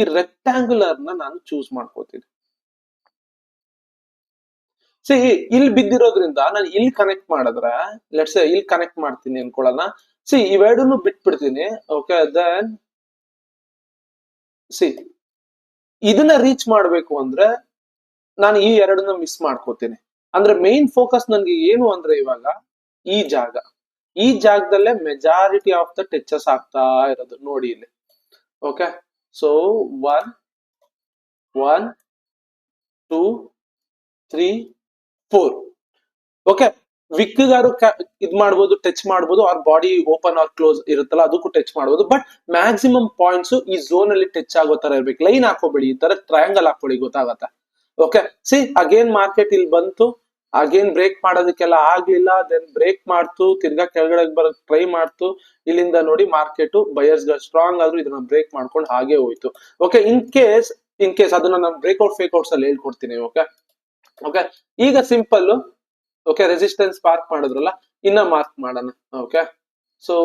ಈ ರೆಕ್ಟಾಂಗುಲರ್ ನ ನಾನು ಚೂಸ್ ಮಾಡ್ಕೋತೀನಿ. ಸಿ ಇಲ್ಲಿ ಬಿದ್ದಿರೋದ್ರಿಂದ ನಾನು ಇಲ್ಲಿ ಕನೆಕ್ಟ್ ಮಾಡಿದ್ರೆ, ಲೆಟ್ಸ್ ಇಲ್ಲಿ ಕನೆಕ್ಟ್ ಮಾಡ್ತೀನಿ ಅನ್ಕೊಳ್ಳೋಣ. ಸಿ ಇವೆರಡನ್ನು ಬಿಟ್ಬಿಡ್ತೀನಿ. ಓಕೆ, ದೆನ್ ಸಿ ಇದನ್ನ ರೀಚ್ ಮಾಡ್ಬೇಕು ಅಂದ್ರೆ ನಾನು ಈ ಎರಡನ್ನ ಮಿಸ್ ಮಾಡ್ಕೋತೀನಿ. ಅಂದ್ರೆ ಮೇನ್ ಫೋಕಸ್ ನನ್ಗೆ ಏನು ಅಂದ್ರೆ ಇವಾಗ ಈ ಜಾಗದಲ್ಲೇ ಮೆಜಾರಿಟಿ ಆಫ್ ದ ಟಚಸ್ ಆಗ್ತಾ ಇರೋದು ನೋಡಿ ಇಲ್ಲಿ. Okay, so 1 2 3 4. ಓಕೆ, ವಿಕ್ಗಾರು ಇದ್ ಮಾಡ್ಬೋದು, ಟಚ್ ಮಾಡ್ಬೋದು, ಅವ್ರ ಬಾಡಿ ಓಪನ್ ಆರ್ ಕ್ಲೋಸ್ ಇರುತ್ತಲ್ಲ ಅದಕ್ಕೂ ಟಚ್ ಮಾಡ್ಬೋದು. ಬಟ್ ಮ್ಯಾಕ್ಸಿಮಮ್ ಪಾಯಿಂಟ್ಸ್ ಈ ಝೋನ್ ಅಲ್ಲಿ ಟಚ್ ಆಗೋ ತರ ಇರ್ಬೇಕು. ಲೈನ್ ಹಾಕೋಬೇಡಿ, ಈ ತರ ಟ್ರಯಾಂಗಲ್ ಹಾಕೊಳ್ಳಿ, ಗೊತ್ತಾಗತ್ತೆ. ಓಕೆ, ಸಿ ಅಗೇನ್ ಮಾರ್ಕೆಟ್ ಇಲ್ಲಿ ಬಂತು, ಅಗೇನ್ ಬ್ರೇಕ್ ಮಾಡೋದಕ್ಕೆಲ್ಲ ಆಗ್ಲಿಲ್ಲ, ದೆನ್ ಬ್ರೇಕ್ ಮಾಡ್ತು, ತಿರ್ಗಾ ಕೆಳಗಡೆ ಬರೋಕ್ ಟ್ರೈ ಮಾಡ್ತು. ಇಲ್ಲಿಂದ ನೋಡಿ ಮಾರ್ಕೆಟ್ ಬಯರ್ಸ್ ಗಳು ಸ್ಟ್ರಾಂಗ್ ಆದ್ರೂ ಇದನ್ನ ಬ್ರೇಕ್ ಮಾಡ್ಕೊಂಡು ಹಾಗೆ ಹೋಯ್ತು. ಓಕೆ, ಇನ್ ಕೇಸ್ ಅದನ್ನ ನಾನು ಬ್ರೇಕ್ಔಟ್ ಫೇಕ್ಔಟ್ಸ್ ಅಲ್ಲಿ ಹೇಳ್ಕೊಡ್ತೀನಿ. ಓಕೆ, ಈಗ ಸಿಂಪಲ್. ಓಕೆ, ರೆಸಿಸ್ಟೆನ್ಸ್ ಮಾರ್ಕ್ ಮಾಡಿದ್ರಲ್ಲ, ಇನ್ನ ಮಾರ್ಕ್ ಮಾಡೋಣ. ಓಕೆ, ಸೊ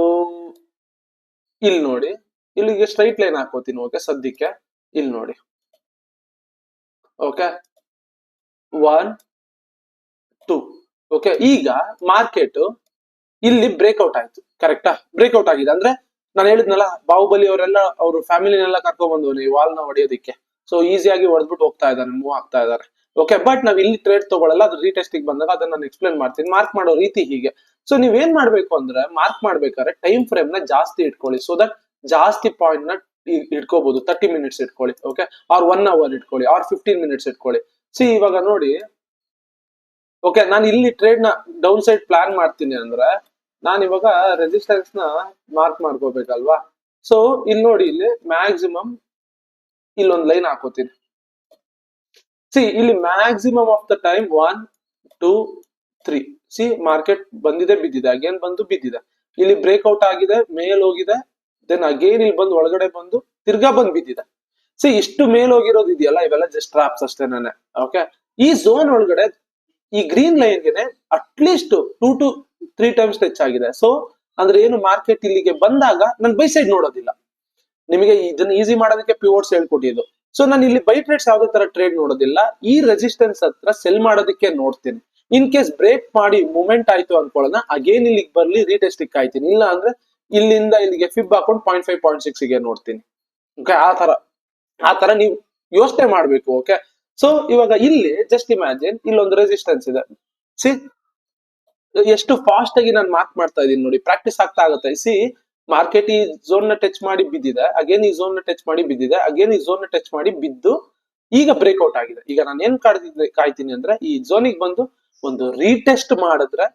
ಇಲ್ಲಿ ನೋಡಿ, ಇಲ್ಲಿಗೆ ಸ್ಟ್ರೈಟ್ ಲೈನ್ ಹಾಕೋತೀನಿ. ಓಕೆ, ಸದ್ಯಕ್ಕೆ ಇಲ್ಲಿ ನೋಡಿ. ಓಕೆ, 1 2. ಓಕೆ, ಈಗ ಮಾರ್ಕೆಟ್ ಇಲ್ಲಿ ಬ್ರೇಕ್ಔಟ್ ಆಯ್ತು. ಕರೆಕ್ಟಾ? ಬ್ರೇಕ್ಔಟ್ ಆಗಿದೆ ಅಂದ್ರೆ ನಾನು ಹೇಳಿದ್ನಲ್ಲ, ಬಾಹುಬಲಿ ಅವರೆಲ್ಲ ಅವ್ರ ಫ್ಯಾಮಿಲಿನೆಲ್ಲ ಕರ್ಕೊಂಡ್ ಬಂದವನು ಈ ವಾಲ್ ನ ಹೊಡೆಯೋದಿಕ್ಕೆ. ಸೊ ಈಸಿಯಾಗಿ ಹೊಡೆದ್ಬಿಟ್ಟು ಹೋಗ್ತಾ ಇದ್ದಾನೆ, ಮೂವ್ ಆಗ್ತಾ ಇದಾರೆ. ಓಕೆ, ಬಟ್ ನಾವ್ ಇಲ್ಲಿ ಟ್ರೇಡ್ ತಗೊಳ್ಳಲ್ಲ, ಅದು ರೀಟೆಸ್ಟಿಂಗ್ ಬಂದಾಗ ಅದನ್ನ ನಾನು ಎಕ್ಸ್ಪ್ಲೇನ್ ಮಾಡ್ತೀನಿ. ಮಾರ್ಕ್ ಮಾಡೋ ರೀತಿ ಹೀಗೆ. ಸೊ ನೀವೇನ್ ಮಾಡ್ಬೇಕು ಅಂದ್ರೆ, ಮಾರ್ಕ್ ಮಾಡ್ಬೇಕಾದ್ರೆ ಟೈಮ್ ಫ್ರೇಮ್ ನ ಜಾಸ್ತಿ ಇಟ್ಕೊಳ್ಳಿ, ಸೊ ದಟ್ ಜಾಸ್ತಿ ಪಾಯಿಂಟ್ ನ ಇಟ್ಕೋಬಹುದು. 30 ಮಿನಿಟ್ಸ್ ಇಟ್ಕೊಳ್ಳಿ, ಓಕೆ, ಆರ್ 1 ಅವರ್ ಇಟ್ಕೊಳ್ಳಿ, ಆರ್ 15 ಮಿನಿಟ್ಸ್ ಇಟ್ಕೊಳ್ಳಿ. ಸಿ ಇವಾಗ ನೋಡಿ, ಓಕೆ, ನಾನು ಇಲ್ಲಿ ಟ್ರೇಡ್ ನ ಡೌನ್ ಸೈಡ್ ಪ್ಲಾನ್ ಮಾಡ್ತೀನಿ ಅಂದ್ರೆ ನಾನು ಇವಾಗ ರೆಸಿಸ್ಟೆನ್ಸ್ ನ ಮಾರ್ಕ್ ಮಾಡ್ಕೋಬೇಕಲ್ವಾ. ಸೊ ಇಲ್ಲಿ ನೋಡಿ, ಇಲ್ಲಿ ಮ್ಯಾಕ್ಸಿಮಮ್ ಇಲ್ಲೊಂದು ಲೈನ್ ಹಾಕೋತೀನಿ. ಸಿ ಇಲ್ಲಿ maximum of the time 1 2 3. C market ಬಂದಿದೆ ಬಿದ್ದಿದೆ, ಅಗೇನ್ ಬಂದು ಬಿದ್ದಿದೆ, ಇಲ್ಲಿ ಬ್ರೇಕ್ಔಟ್ ಆಗಿದೆ, ಮೇಲ್ ಹೋಗಿದೆ, ದೆನ್ ಅಗೇನ್ ಇಲ್ಲಿ ಬಂದು ಒಳಗಡೆ ಬಂದು ತಿರ್ಗಾ ಬಂದ್ ಬಿದ್ದಿದೆ. ಸಿ ಇಷ್ಟು ಮೇಲ್ ಹೋಗಿರೋದು ಇದೆಯಲ್ಲ, ಇವೆಲ್ಲ ಜಸ್ಟ್ ಟ್ರಾಪ್ಸ್ ಅಷ್ಟೇನೆ. ಓಕೆ, ಈ ಝೋನ್ ಒಳಗಡೆ ಈ ಗ್ರೀನ್ ಲೈನ್ ಗೆನೆ ಅಟ್ಲೀಸ್ಟ್ 2 to 3 ಟೈಮ್ಸ್ ಟಚ್ ಆಗಿದೆ. ಸೊ ಅಂದ್ರೆ ಏನು, ಮಾರ್ಕೆಟ್ ಇಲ್ಲಿಗೆ ಬಂದಾಗ ನಾನು ಬೈ ಸೈಡ್ ನೋಡೋದಿಲ್ಲ. ನಿಮಗೆ ಇದನ್ನ ಈಸಿ ಮಾಡೋದಕ್ಕೆ ಪಿವೋಟ್ಸ್ ಹೇಳ್ಕೊಟ್ಟಿದ್ದು. ಸೊ ನಾನು ಇಲ್ಲಿ ಬೈ ಟ್ರೇಡ್ಸ್ ಯಾವ್ದೇ ತರ ಟ್ರೇಡ್ ನೋಡೋದಿಲ್ಲ, ಈ ರೆಸಿಸ್ಟೆನ್ಸ್ ಹತ್ರ ಸೆಲ್ ಮಾಡೋದಕ್ಕೆ ನೋಡ್ತೀನಿ. ಇನ್ ಕೇಸ್ ಬ್ರೇಕ್ ಮಾಡಿ ಮೂವ್ಮೆಂಟ್ ಆಯ್ತು ಅನ್ಕೊಳ್ಳೋಣ, ಅಗೇನ್ ಇಲ್ಲಿಗೆ ಬರ್ಲಿ ರೀಟೆಸ್ಟಿಕ್ ಕಾಯ್ತೀನಿ, ಇಲ್ಲ ಅಂದ್ರೆ ಇಲ್ಲಿಂದ ಇಲ್ಲಿಗೆ ಫಿಬ್ ಹಾಕೊಂಡು 0.5 0.6 ಗೆ ನೋಡ್ತೀನಿ. ಓಕೆ, ಆ ತರ ನೀವು ಯೋಚನೆ ಮಾಡ್ಬೇಕು. ಓಕೆ, ಸೊ ಇವಾಗ ಇಲ್ಲಿ ಜಸ್ಟ್ ಇಮ್ಯಾಜಿನ್ ಇಲ್ಲೊಂದು ರೆಸಿಸ್ಟೆನ್ಸ್ ಇದೆ. ಸಿ ಎಷ್ಟು ಫಾಸ್ಟ್ ಆಗಿ ನಾನು ಮಾರ್ಕ್ ಮಾಡ್ತಾ ಇದೀನಿ ನೋಡಿ, ಪ್ರಾಕ್ಟೀಸ್ ಆಗ್ತಾ ಆಗುತ್ತೆ. ಸಿ ಮಾರ್ಕೆಟ್ ಈ ಝೋನ್ ನ ಟಚ್ ಮಾಡಿ ಬಿದ್ದಿದೆ, ಅಗೇನ್ ಈ ಝೋನ್ ನ ಟಚ್ ಮಾಡಿ ಬಿದ್ದಿದೆ, ಅಗೇನ್ ಈ ಝೋನ್ ನ ಟಚ್ ಮಾಡಿ ಬಿದ್ದು ಈಗ ಬ್ರೇಕ್ಔಟ್ ಆಗಿದೆ. ಈಗ ನಾನು ಏನ್ ಕಾಯ್ತೀನಿ ಅಂದ್ರೆ, ಈ ಝೋನಿಗೆ ಬಂದು ಒಂದು ರೀಟೆಸ್ಟ್ ಮಾಡಿದ್ರೆ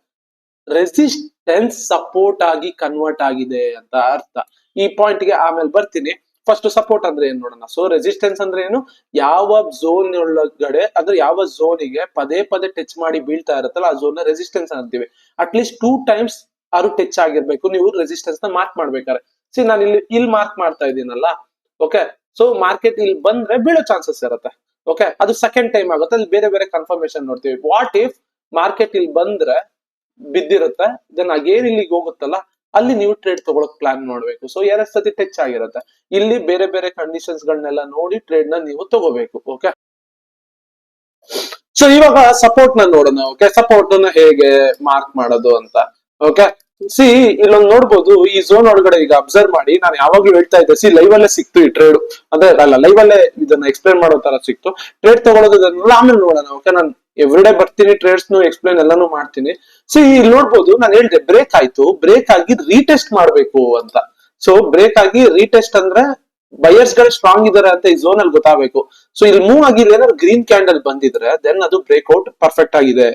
ರೆಸಿಸ್ಟೆನ್ಸ್ ಸಪೋರ್ಟ್ ಆಗಿ ಕನ್ವರ್ಟ್ ಆಗಿದೆ ಅಂತ ಅರ್ಥ. ಈ ಪಾಯಿಂಟ್ ಗೆ ಆಮೇಲೆ ಬರ್ತೀನಿ. ಫಸ್ಟ್ ಸಪೋರ್ಟ್ ಅಂದ್ರೆ ಏನ್ ನೋಡೋಣ. ಸೊ ರೆಸಿಸ್ಟೆನ್ಸ್ ಅಂದ್ರೆ ಏನು, ಯಾವ ಝೋನ್ ಒಳಗಡೆ ಅಂದ್ರೆ ಯಾವ ಝೋನಿಗೆ ಪದೇ ಪದೇ ಟಚ್ ಮಾಡಿ ಬೀಳ್ತಾ ಇರುತ್ತಲ್ಲ, ಆ ಝೋನ್ ನ ರೆಸಿಸ್ಟೆನ್ಸ್ ಅಂತೀವಿ. ಅಟ್ಲೀಸ್ಟ್ 2 ಟೈಮ್ಸ್ ಅವರು ಟಚ್ ಆಗಿರ್ಬೇಕು ನೀವು ರೆಸಿಸ್ಟೆನ್ಸ್ ನ ಮಾರ್ಕ್ ಮಾಡ್ಬೇಕಾರೆ. ಸಿ ನಾನು ಇಲ್ಲಿ ಮಾರ್ಕ್ ಮಾಡ್ತಾ ಇದ್ದೀನಲ್ಲ, ಓಕೆ, ಸೊ ಮಾರ್ಕೆಟ್ ಇಲ್ಲಿ ಬಂದ್ರೆ ಬೀಳೋ ಚಾನ್ಸಸ್ ಇರುತ್ತೆ. ಓಕೆ, ಅದು ಸೆಕೆಂಡ್ ಟೈಮ್ ಆಗುತ್ತೆ, ಅಲ್ಲಿ ಬೇರೆ ಬೇರೆ ಕನ್ಫರ್ಮೇಶನ್ ನೋಡ್ತೀವಿ. ವಾಟ್ ಇಫ್ ಮಾರ್ಕೆಟ್ ಇಲ್ಲಿ ಬಂದ್ರೆ ಬಿದ್ದಿರುತ್ತೆ, ದೆನ್ ಅಗೇನ್ ಇಲ್ಲಿಗೆ ಹೋಗುತ್ತಲ್ಲ, ಅಲ್ಲಿ ನೀವು ಟ್ರೇಡ್ ತಗೊಳಕ್ ಪ್ಲಾನ್ ಮಾಡ್ಬೇಕು. ಸೊ 2 ಸತಿ ಟಚ್ ಆಗಿರುತ್ತೆ, ಇಲ್ಲಿ ಬೇರೆ ಬೇರೆ ಕಂಡೀಷನ್ಸ್ ಗಳನ್ನೆಲ್ಲ ನೋಡಿ ಟ್ರೇಡ್ ನ ನೀವು ತಗೋಬೇಕು. ಓಕೆ, ಸೊ ಇವಾಗ ಸಪೋರ್ಟ್ ನ ನೋಡೋಣ. ಓಕೆ, ಸಪೋರ್ಟ್ ನ ಹೇಗೆ ಮಾರ್ಕ್ ಮಾಡೋದು ಅಂತ. ಓಕೆ, ಸಿ ಇಲ್ಲೊಂದು ನೋಡ್ಬೋದು, ಈ ಝೋನ್ ಒಳಗಡೆ ಈಗ ಅಬ್ಸರ್ವ್ ಮಾಡಿ. ನಾನು ಯಾವಾಗ್ಲೂ ಹೇಳ್ತಾ ಇದ್ದೆ, ಸಿ ಲೈವ್ ಅಲ್ಲೇ ಸಿಕ್ತು ಈ ಟ್ರೇಡ್, ಅಂದ್ರೆ ಅಲ್ಲ, ಲೈವ್ ಅಲ್ಲೇ ಇದನ್ನ ಎಕ್ಸ್ಪ್ಲೇನ್ ಮಾಡೋ ತರ ಸಿಕ್ತು. ಟ್ರೇಡ್ ತಗೊಳ್ಳೋದನ್ನೆಲ್ಲ ಆಮೇಲೆ ನೋಡೋಣ. ಓಕೆ, ನಾನು ಎವ್ರಿಡೇ ಬರ್ತೀನಿ, ಟ್ರೇಡ್ಸ್ ಎಕ್ಸ್ಪ್ಲೇನ್ ಎಲ್ಲಾನು ಮಾಡ್ತೀನಿ. ಸೊ ಇಲ್ಲಿ ನೋಡ್ಬೋದು, ನಾನು ಹೇಳ್ದೆ ಬ್ರೇಕ್ ಆಯ್ತು, ಬ್ರೇಕ್ ಆಗಿ ರೀಟೆಸ್ಟ್ ಮಾಡ್ಬೇಕು ಅಂತ. ಸೊ ಬ್ರೇಕ್ ಆಗಿ ರೀಟೆಸ್ಟ್ ಅಂದ್ರೆ ಬಯರ್ಸ್ ಗಳು ಸ್ಟ್ರಾಂಗ್ ಇದಾರೆ ಅಂತ ಈ ಝೋನ್ ಅಲ್ಲಿ ಗೊತ್ತಾಗಬೇಕು. ಸೊ ಇಲ್ಲಿ ಮೂವ್ ಆಗಿ ಏನಾದ್ರು ಗ್ರೀನ್ ಕ್ಯಾಂಡಲ್ ಬಂದಿದ್ರೆ ದೆನ್ ಅದು ಬ್ರೇಕ್ಔಟ್ ಪರ್ಫೆಕ್ಟ್ ಆಗಿದೆ,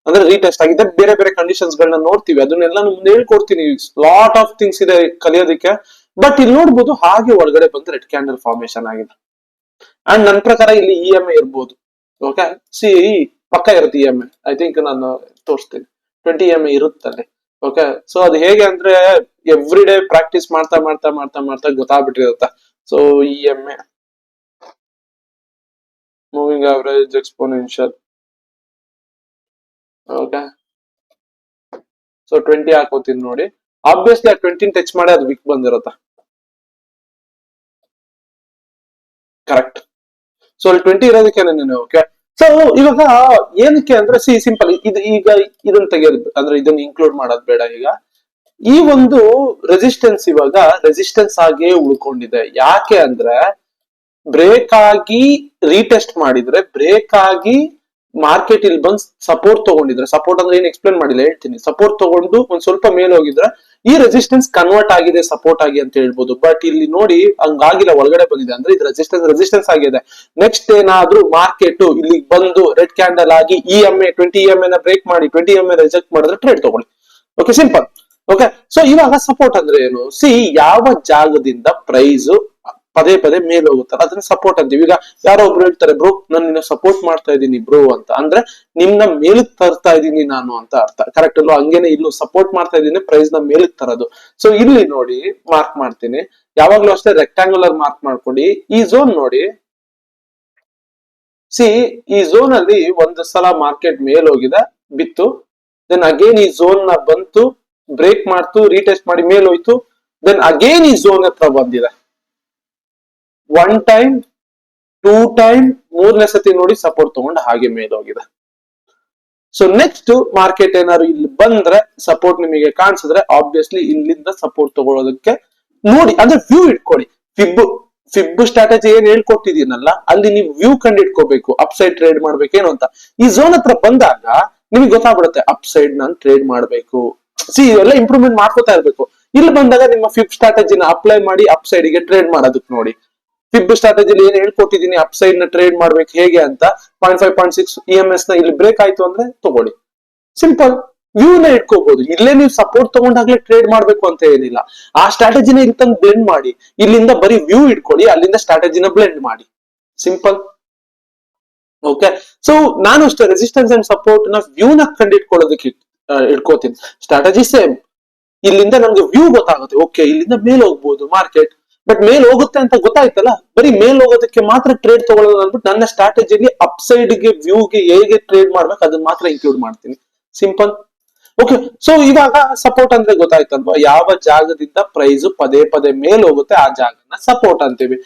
ಅಂದ್ರೆ ರೀಟೆಸ್ಟ್ ಆಗಿದೆ. ಬೇರೆ ಬೇರೆ ಕಂಡೀಷನ್ಸ್ ಗಳನ್ನ ನೋಡ್ತೀವಿ, ಅದನ್ನೆಲ್ಲ ಮುಂದೆ ಹೇಳ್ಕೊಡ್ತೀನಿ. ಲಾಟ್ ಆಫ್ ಥಿಂಗ್ಸ್ ಇದೆ ಕಲಿಯೋದಕ್ಕೆ. ಬಟ್ ಇಲ್ಲಿ ನೋಡ್ಬೋದು, ಹಾಗೆ ಒಳಗಡೆ ಬಂದು ರೆಡ್ ಕ್ಯಾಂಡಲ್ ಫಾರ್ಮೇಶನ್ ಆಗಿದೆ. ಅಂಡ್ ನನ್ನ ಪ್ರಕಾರ ಇಲ್ಲಿ EMA ಇರ್ಬೋದು. ಓಕೆ, ಸಿ ಪಕ್ಕ ಇರುತ್ತೆ EMA. ಐ ಥಿಂಕ್ ನಾನು ತೋರಿಸ್ತೀನಿ, 20 EMA ಇರುತ್ತಲ್ಲಿ. ಓಕೆ, ಸೊ ಅದು ಹೇಗೆ ಅಂದ್ರೆ ಎವ್ರಿ ಡೇ ಪ್ರಾಕ್ಟೀಸ್ ಮಾಡ್ತಾ ಮಾಡ್ತಾ ಮಾಡ್ತಾ ಮಾಡ್ತಾ ಗೊತ್ತಾಗ್ಬಿಟ್ಟಿರುತ್ತೆ. So EMA moving average exponential. Okay, so 20 ಹಾಕೋತೀನಿ ನೋಡಿ. ಆಬ್ವಿಯಸ್ಲಿ ಆ 20 ಟಚ್ ಮಾಡಿ ಅದು ವಿಕ್ ಬಂದಿರುತ್ತೆ. ಕರೆಕ್ಟ್. ಸೊ ಅಲ್ಲಿ 20 ಇರೋದಕ್ಕೆ ನಾನು. ಓಕೆ, ಸೊ ಇವಾಗ ಏನಕ್ಕೆ ಅಂದ್ರೆ, ಸಿ ಸಿಂಪಲ್, ಇದು ಈಗ ಇದನ್ನ ತೆಗೆಯೋದು ಅಂದ್ರೆ ಇದನ್ನ ಇನ್ಕ್ಲೂಡ್ ಮಾಡೋದು ಬೇಡ. ಈಗ ಈ ಒಂದು ರೆಸಿಸ್ಟೆನ್ಸ್ ಇವಾಗ ರೆಸಿಸ್ಟೆನ್ಸ್ ಆಗೇ ಉಳ್ಕೊಂಡಿದೆ. ಯಾಕೆ ಅಂದ್ರೆ ಬ್ರೇಕ್ ಆಗಿ ರೀಟೆಸ್ಟ್ ಮಾಡಿದ್ರೆ, ಬ್ರೇಕ್ ಆಗಿ ಮಾರ್ಕೆಟ್ ಇಲ್ಲಿ ಬಂದ್ ಸಪೋರ್ಟ್ ತಗೊಂಡಿದ್ರೆ, ಸಪೋರ್ಟ್ ಅಂದ್ರೆ ಏನ್ ಎಕ್ಸ್ಪ್ಲೇನ್ ಮಾಡಿಲ್ಲ, ಹೇಳ್ತೀನಿ. ಸಪೋರ್ಟ್ ತಗೊಂಡು ಒಂದ್ ಸ್ವಲ್ಪ ಮೇಲೆ ಹೋಗಿದ್ರೆ ಈ ರೆಸಿಸ್ಟೆನ್ಸ್ ಕನ್ವರ್ಟ್ ಆಗಿದೆ ಸಪೋರ್ಟ್ ಆಗಿ ಅಂತ ಹೇಳ್ಬೋದು. ಬಟ್ ಇಲ್ಲಿ ನೋಡಿ ಹಂಗಾಗಿಲ್ಲ, ಒಳಗಡೆ ಬಂದಿದೆ ಅಂದ್ರೆ ಇದು ರೆಸಿಸ್ಟೆನ್ಸ್ ಆಗಿದೆ. ನೆಕ್ಸ್ಟ್ ಏನಾದ್ರೂ ಮಾರ್ಕೆಟ್ ಇಲ್ಲಿ ಬಂದು ರೆಡ್ ಕ್ಯಾಂಡಲ್ ಆಗಿ EMA 20 EMA ನ ಬ್ರೇಕ್ ಮಾಡಿ 20 EMA ರಿಜೆಕ್ಟ್ ಮಾಡಿದ್ರೆ ಟ್ರೇಡ್ ತಗೊಳ್ಳಿ. Okay, simple. ಓಕೆ, ಸೊ ಇವಾಗ ಸಪೋರ್ಟ್ ಅಂದ್ರೆ ಏನು, ಸಿ ಯಾವ ಜಾಗದಿಂದ ಪ್ರೈಸ್ ಪದೇ ಪದೇ ಮೇಲೆ ಹೋಗುತ್ತಲ್ಲ ಅದನ್ನ ಸಪೋರ್ಟ್ ಅಂತೀವಿ. ಈಗ ಯಾರೋ ಒಬ್ರು ಹೇಳ್ತಾರೆ, ಬ್ರೋ ನಾನು ಸಪೋರ್ಟ್ ಮಾಡ್ತಾ ಇದ್ದೀನಿ ಬ್ರೋ ಅಂತ, ಅಂದ್ರೆ ನಿಮ್ನ ಮೇಲಕ್ ತರ್ತಾ ಇದ್ದೀನಿ ನಾನು ಅಂತ ಅರ್ಥ. ಕರೆಕ್ಟ್ ಅಲ್ವಾ? ಹಂಗೇನೆ ಇಲ್ಲೂ ಸಪೋರ್ಟ್ ಮಾಡ್ತಾ ಇದ್ದೀನಿ, ಪ್ರೈಸ್ ನ ಮೇಲಕ್ ತರೋದು. ಸೊ ಇಲ್ಲಿ ನೋಡಿ ಮಾರ್ಕ್ ಮಾಡ್ತೀನಿ, ಯಾವಾಗ್ಲೂ ಅಷ್ಟೇ ರೆಕ್ಟಾಂಗುಲರ್ ಮಾರ್ಕ್ ಮಾಡ್ಕೊಂಡು ಈ ಝೋನ್ ನೋಡಿ. ಸಿ ಈ ಝೋನ್ ಅಲ್ಲಿ ಒಂದು ಸಲ ಮಾರ್ಕೆಟ್ ಮೇಲ್ ಹೋಗಿದೆ, ಬಿತ್ತು, ದೆನ್ ಅಗೇನ್ ಈ ಝೋನ್ ನ ಬಂತು, ಬ್ರೇಕ್ ಮಾಡ್ತು, ರೀಟೆಸ್ಟ್ ಮಾಡಿ ಮೇಲ್ ಹೋಯ್ತು, ದೆನ್ ಅಗೇನ್ ಈ ಝೋನ್ ಹತ್ರ ಬಂದಿದೆ. 1 ಟೈಮ್ 2 ಟೈಮ್ 3ನೇ ಸತಿ ನೋಡಿ ಸಪೋರ್ಟ್ ತಗೊಂಡು ಹಾಗೆ ಮೇಲೆ ಹೋಗಿದೆ. ಸೊ ನೆಕ್ಸ್ಟ್ ಮಾರ್ಕೆಟ್ ಏನಾದ್ರು ಇಲ್ಲಿ ಬಂದ್ರೆ, ಸಪೋರ್ಟ್ ನಿಮಗೆ ಕಾಣಿಸಿದ್ರೆ ಆಬ್ವಿಯಸ್ಲಿ ಇಲ್ಲಿಂದ ಸಪೋರ್ಟ್ ತಗೊಳ್ಳೋದಕ್ಕೆ ನೋಡಿ ಅಂದ್ರೆ ವ್ಯೂ ಇಟ್ಕೊಳ್ಳಿ. ಫಿಬ್ ಸ್ಟ್ರಾಟಜಿ ಏನ್ ಹೇಳ್ಕೊಟ್ಟಿದೀನಲ್ಲ, ಅಲ್ಲಿ ನೀವು ವ್ಯೂ ಕಂಡು ಇಟ್ಕೋಬೇಕು, ಅಪ್ ಸೈಡ್ ಟ್ರೇಡ್ ಮಾಡ್ಬೇಕೇನು ಅಂತ. ಈ ಝೋನ್ ಹತ್ರ ಬಂದಾಗ ನಿಮಗೆ ಗೊತ್ತಾಗ್ಬಿಡುತ್ತೆ ಅಪ್ ಸೈಡ್ ನಾನು ಟ್ರೇಡ್ ಮಾಡ್ಬೇಕು. ಇವೆಲ್ಲ ಇಂಪ್ರೂವ್ಮೆಂಟ್ ಮಾಡ್ಕೋತಾ ಇರ್ಬೇಕು. ಇಲ್ಲಿ ಬಂದಾಗ ನಿಮ್ಮ ಫಿಬ್ ಸ್ಟ್ರಾಟಜಿನ ಅಪ್ಲೈ ಮಾಡಿ ಅಪ್ ಸೈಡ್ ಗೆ ಟ್ರೇಡ್ ಮಾಡೋದಕ್ಕೆ ನೋಡಿ. ಫಿಬ್ ಸ್ಟ್ರಾಟಜಿಲಿ ಏನ್ ಹೇಳ್ಕೊಟ್ಟಿದೀನಿ ಅಪ್ ಸೈಡ್ ನ ಟ್ರೇಡ್ ಮಾಡ್ಬೇಕು ಹೇಗೆ ಅಂತ, 0.5 0.6 EMS ನ ಇಲ್ಲಿ ಬ್ರೇಕ್ ಆಯ್ತು ಅಂದ್ರೆ ತಗೊಳ್ಳಿ. ಸಿಂಪಲ್. ವ್ಯೂ ನ ಇಟ್ಕೋಬಹುದು. ಇಲ್ಲೇ ನೀವು ಸಪೋರ್ಟ್ ತಗೊಂಡಾಗ್ಲೇ ಟ್ರೇಡ್ ಮಾಡ್ಬೇಕು ಅಂತ ಏನಿಲ್ಲ. ಆ ಸ್ಟ್ರಾಟಜಿನ ಇಲ್ಲಿ ತಂದು ಬ್ಲೆಂಡ್ ಮಾಡಿ, ಇಲ್ಲಿಂದ ಬರೀ ವ್ಯೂ ಇಟ್ಕೊಳ್ಳಿ, ಅಲ್ಲಿಂದ ಸ್ಟ್ರಾಟಜಿನ ಬ್ಲೆಂಡ್ ಮಾಡಿ. ಸಿಂಪಲ್. ಓಕೆ. ಸೊ ನಾನು ಅಷ್ಟೇ ರೆಸಿಸ್ಟೆನ್ಸ್ ಅಂಡ್ ಸಪೋರ್ಟ್ ನ ವ್ಯೂ ನ ಕಂಡಿಟ್ಕೊಳ್ಳೋದಕ್ಕೆ ಇಟ್ಕೋತೀನಿ. Strategy same. ಇಲ್ಲಿಂದ ನಮ್ಗೆ ವ್ಯೂ ಗೊತ್ತಾಗುತ್ತೆ, ಓಕೆ ಇಲ್ಲಿಂದ ಮೇಲ್ ಹೋಗ್ಬೋದು ಮಾರ್ಕೆಟ್, ಬಟ್ ಮೇಲ್ ಹೋಗುತ್ತೆ ಅಂತ ಗೊತ್ತಾಯ್ತಲ್ಲ, ಬರೀ ಮೇಲ್ ಹೋಗೋದಕ್ಕೆ ಮಾತ್ರ ಟ್ರೇಡ್ ತಗೊಳ್ಳೋದು ಅಂದ್ಬಿಟ್ಟು ನನ್ನ ಸ್ಟ್ರಾಟಜಿಲಿ ಅಪ್ ಸೈಡ್ ಗೆ ವ್ಯೂಗೆ ಹೇಗೆ ಟ್ರೇಡ್ ಮಾಡ್ಬೇಕು ಅದನ್ನ ಮಾತ್ರ ಇನ್ಕ್ಲೂಡ್ ಮಾಡ್ತೀನಿ. ಸಿಂಪಲ್. ಓಕೆ. ಸೊ ಇವಾಗ ಸಪೋರ್ಟ್ ಅಂದ್ರೆ ಗೊತ್ತಾಯ್ತಲ್ವಾ, ಯಾವ ಜಾಗದಿಂದ ಪ್ರೈಸ್ ಪದೇ ಪದೇ ಮೇಲ್ ಹೋಗುತ್ತೆ ಆ ಜಾಗನ ಸಪೋರ್ಟ್ ಅಂತೀವಿ.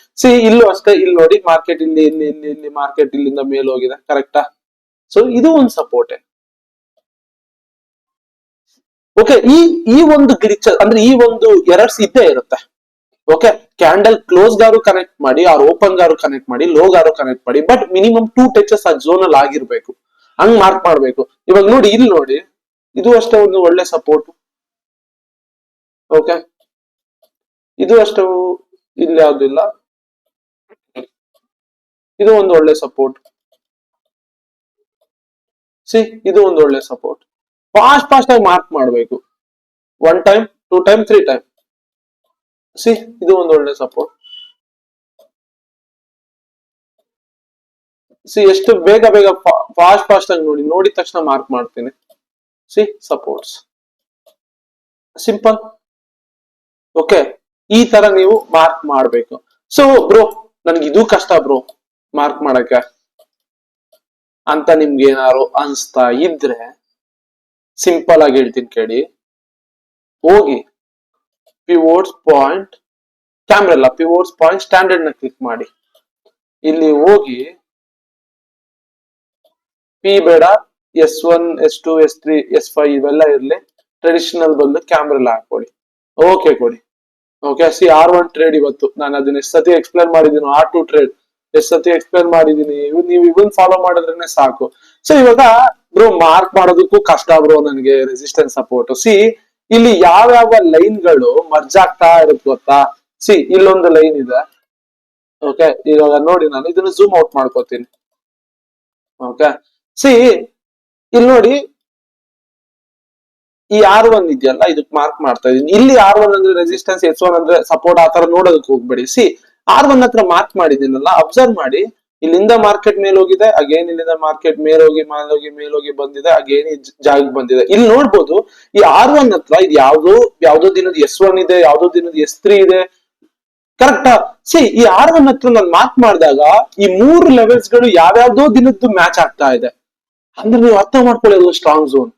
ಇಲ್ಲೂ ಅಷ್ಟೇ, ಇಲ್ಲಿ ನೋಡಿ ಮಾರ್ಕೆಟ್ ಇಲ್ಲಿ ಮಾರ್ಕೆಟ್ ಇಲ್ಲಿಂದ ಮೇಲ್ ಹೋಗಿದೆ, ಕರೆಕ್ಟಾ? ಸೊ ಇದು ಒಂದು ಸಪೋರ್ಟ್. ಓಕೆ. ಈ ಒಂದು ಗ್ಲಿಚ್ ಅಂದ್ರೆ ಈ ಒಂದು ಎರರ್ಸ್ ಇದ್ದೇ ಇರುತ್ತೆ. Okay. Candle close gar connect ಮಾಡಿ, ಆರ್ ಓಪನ್ ಗಾರು ಕನೆಕ್ಟ್ ಮಾಡಿ, ಲೋ ಗಾರು ಕನೆಕ್ಟ್ ಮಾಡಿ, ಬಟ್ ಮಿನಿಮಮ್ 2 ಟಚಸ್ ಆ ಝೋನ್ ಅಲ್ಲಿ ಆಗಿರ್ಬೇಕು. ಹಂಗ್ ಮಾರ್ಕ್ ಮಾಡ್ಬೇಕು. ಇವಾಗ ನೋಡಿ, ಇಲ್ಲಿ ನೋಡಿ, ಇದು ಅಷ್ಟೇ ಒಂದು ಒಳ್ಳೆ ಸಪೋರ್ಟ್. ಓಕೆ. ಇದು ಅಷ್ಟು, ಇಲ್ಲಿ ಯಾವ್ದಿಲ್ಲ, ಇದು ಒಂದು ಒಳ್ಳೆ ಸಪೋರ್ಟ್. ಇದು ಒಂದು ಒಳ್ಳೆ ಸಪೋರ್ಟ್. ಫಾಸ್ಟ್ ಆಗಿ ಮಾರ್ಕ್ ಮಾಡ್ಬೇಕು. 1 ಟೈಮ್, 2 ಟೈಮ್, 3 ಟೈಮ್. ಇದು ಒಂದು ಒಳ್ಳೆ ಸಪೋರ್ಟ್. ಎಷ್ಟು ಬೇಗ ಫಾಸ್ಟ್ ಆಗಿ ನೋಡಿದ ತಕ್ಷಣ ಮಾರ್ಕ್ ಮಾಡ್ತೀನಿ. ಸಪೋರ್ಟ್ಸ್. ಸಿಂಪಲ್. ಓಕೆ. ಈ ತರ ನೀವು ಮಾರ್ಕ್ ಮಾಡ್ಬೇಕು. ಸೊ ಬ್ರೋ ನನ್ಗೆ ಇದು ಕಷ್ಟ ಬ್ರೋ ಮಾರ್ಕ್ ಮಾಡಕ್ಕೆ ಅಂತ ನಿಮ್ಗೆ ಏನಾರು ಅನ್ಸ್ತಾ ಇದ್ರೆ ಸಿಂಪಲ್ ಆಗಿ ಹೇಳ್ತೀನಿ ಕೇಳಿ. ಹೋಗಿ ಪಿವೋಟ್ಸ್ ಪಾಯಿಂಟ್, ಕ್ಯಾಮ್ರೆಲ್ಲ ಪಿವೋಟ್ಸ್ ಪಾಯಿಂಟ್ ಸ್ಟ್ಯಾಂಡರ್ಡ್ ನ ಕ್ಲಿಕ್ ಮಾಡಿ. ಇಲ್ಲಿ ಹೋಗಿ ಪಿ ಬೇಡ, S1 S2 S3 S5 ಇವೆಲ್ಲ ಇರ್ಲಿ, ಟ್ರೆಡಿಷನಲ್ ಬಂದು ಕ್ಯಾಮ್ರೆಲ್ಲ ಹಾಕೊಡಿ. ಓಕೆ ಕೊಡಿ. ಓಕೆ. R1 ಟ್ರೇಡ್ ಇವತ್ತು ನಾನು ಅದನ್ನ ಎಷ್ಟು ಸತಿ ಎಕ್ಸ್ಪ್ಲೇನ್ ಮಾಡಿದೀನಿ, R2 ಟ್ರೇಡ್ ಎಷ್ಟು ಸತಿ ಎಕ್ಸ್ಪ್ಲೇನ್ ಮಾಡಿದೀನಿ, ನೀವು ಇವನ್ ಫಾಲೋ ಮಾಡಿದ್ರೇನೆ ಸಾಕು. ಸೊ ಇವಾಗ ಬ್ರೋ ಮಾರ್ಕ್ ಮಾಡೋದಕ್ಕೂ ಕಷ್ಟ ಬ್ರೋ ನನಗೆ ರೆಸಿಸ್ಟೆನ್ಸ್ ಸಪೋರ್ಟ್. ಇಲ್ಲಿ ಯಾವ್ಯಾವ ಲೈನ್ ಗಳು ಮರ್ಜ್ ಆಗ್ತಾ ಇರುತ್ತೆ ಗೊತ್ತಾ? ಇಲ್ಲೊಂದು ಲೈನ್ ಇದೆ. ಓಕೆ. ಇವಾಗ ನೋಡಿ, ನಾನು ಇದನ್ನ ಝೂಮ್ ಔಟ್ ಮಾಡ್ಕೋತೀನಿ. ಓಕೆ. ಇಲ್ಲಿ ನೋಡಿ, ಈ R1 ಇದೆಯಲ್ಲ, ಇದಕ್ ಮಾರ್ಕ್ ಮಾಡ್ತಾ ಇದೀನಿ. ಇಲ್ಲಿ R1 ಅಂದ್ರೆ ರೆಸಿಸ್ಟೆನ್ಸ್, S1 ಅಂದ್ರೆ ಸಪೋರ್ಟ್, ಆ ತರ ನೋಡೋದಕ್ಕೆ ಹೋಗ್ಬೇಡಿ. R1 ಹತ್ರ ಮಾರ್ಕ್ ಮಾಡಿದ್ದೀನಲ್ಲ, ಅಬ್ಸರ್ವ್ ಮಾಡಿ. ಇಲ್ಲಿಂದ ಮಾರ್ಕೆಟ್ ಮೇಲ್ ಹೋಗಿದೆ, ಅಗೇನ್ ಇಲ್ಲಿಂದ ಮಾರ್ಕೆಟ್ ಮೇಲೋಗಿ ಬಂದಿದೆ, ಅಗೇನ್ ಈ ಜಾಗಕ್ಕೆ ಬಂದಿದೆ. ಇಲ್ಲಿ ನೋಡ್ಬೋದು ಈ R1 ಹತ್ರ ಇದು ಯಾವ್ದೋ ದಿನದ S1 ಇದೆ, ಯಾವ್ದೋ ದಿನದ S3 ಇದೆ, ಕರೆಕ್ಟಾ? ಈ R1 ಹತ್ರ ನಾನು ಮಾರ್ಕ್ ಮಾಡಿದಾಗ ಈ 3 ಲೆವೆಲ್ಸ್ ಗಳು ಯಾವ್ಯಾವ್ದೋ ದಿನದ್ದು ಮ್ಯಾಚ್ ಆಗ್ತಾ ಇದೆ ಅಂದ್ರೆ ನೀವು ಅರ್ಥ ಮಾಡ್ಕೊಳ್ಳೋದು ಸ್ಟ್ರಾಂಗ್ ಝೋನ್.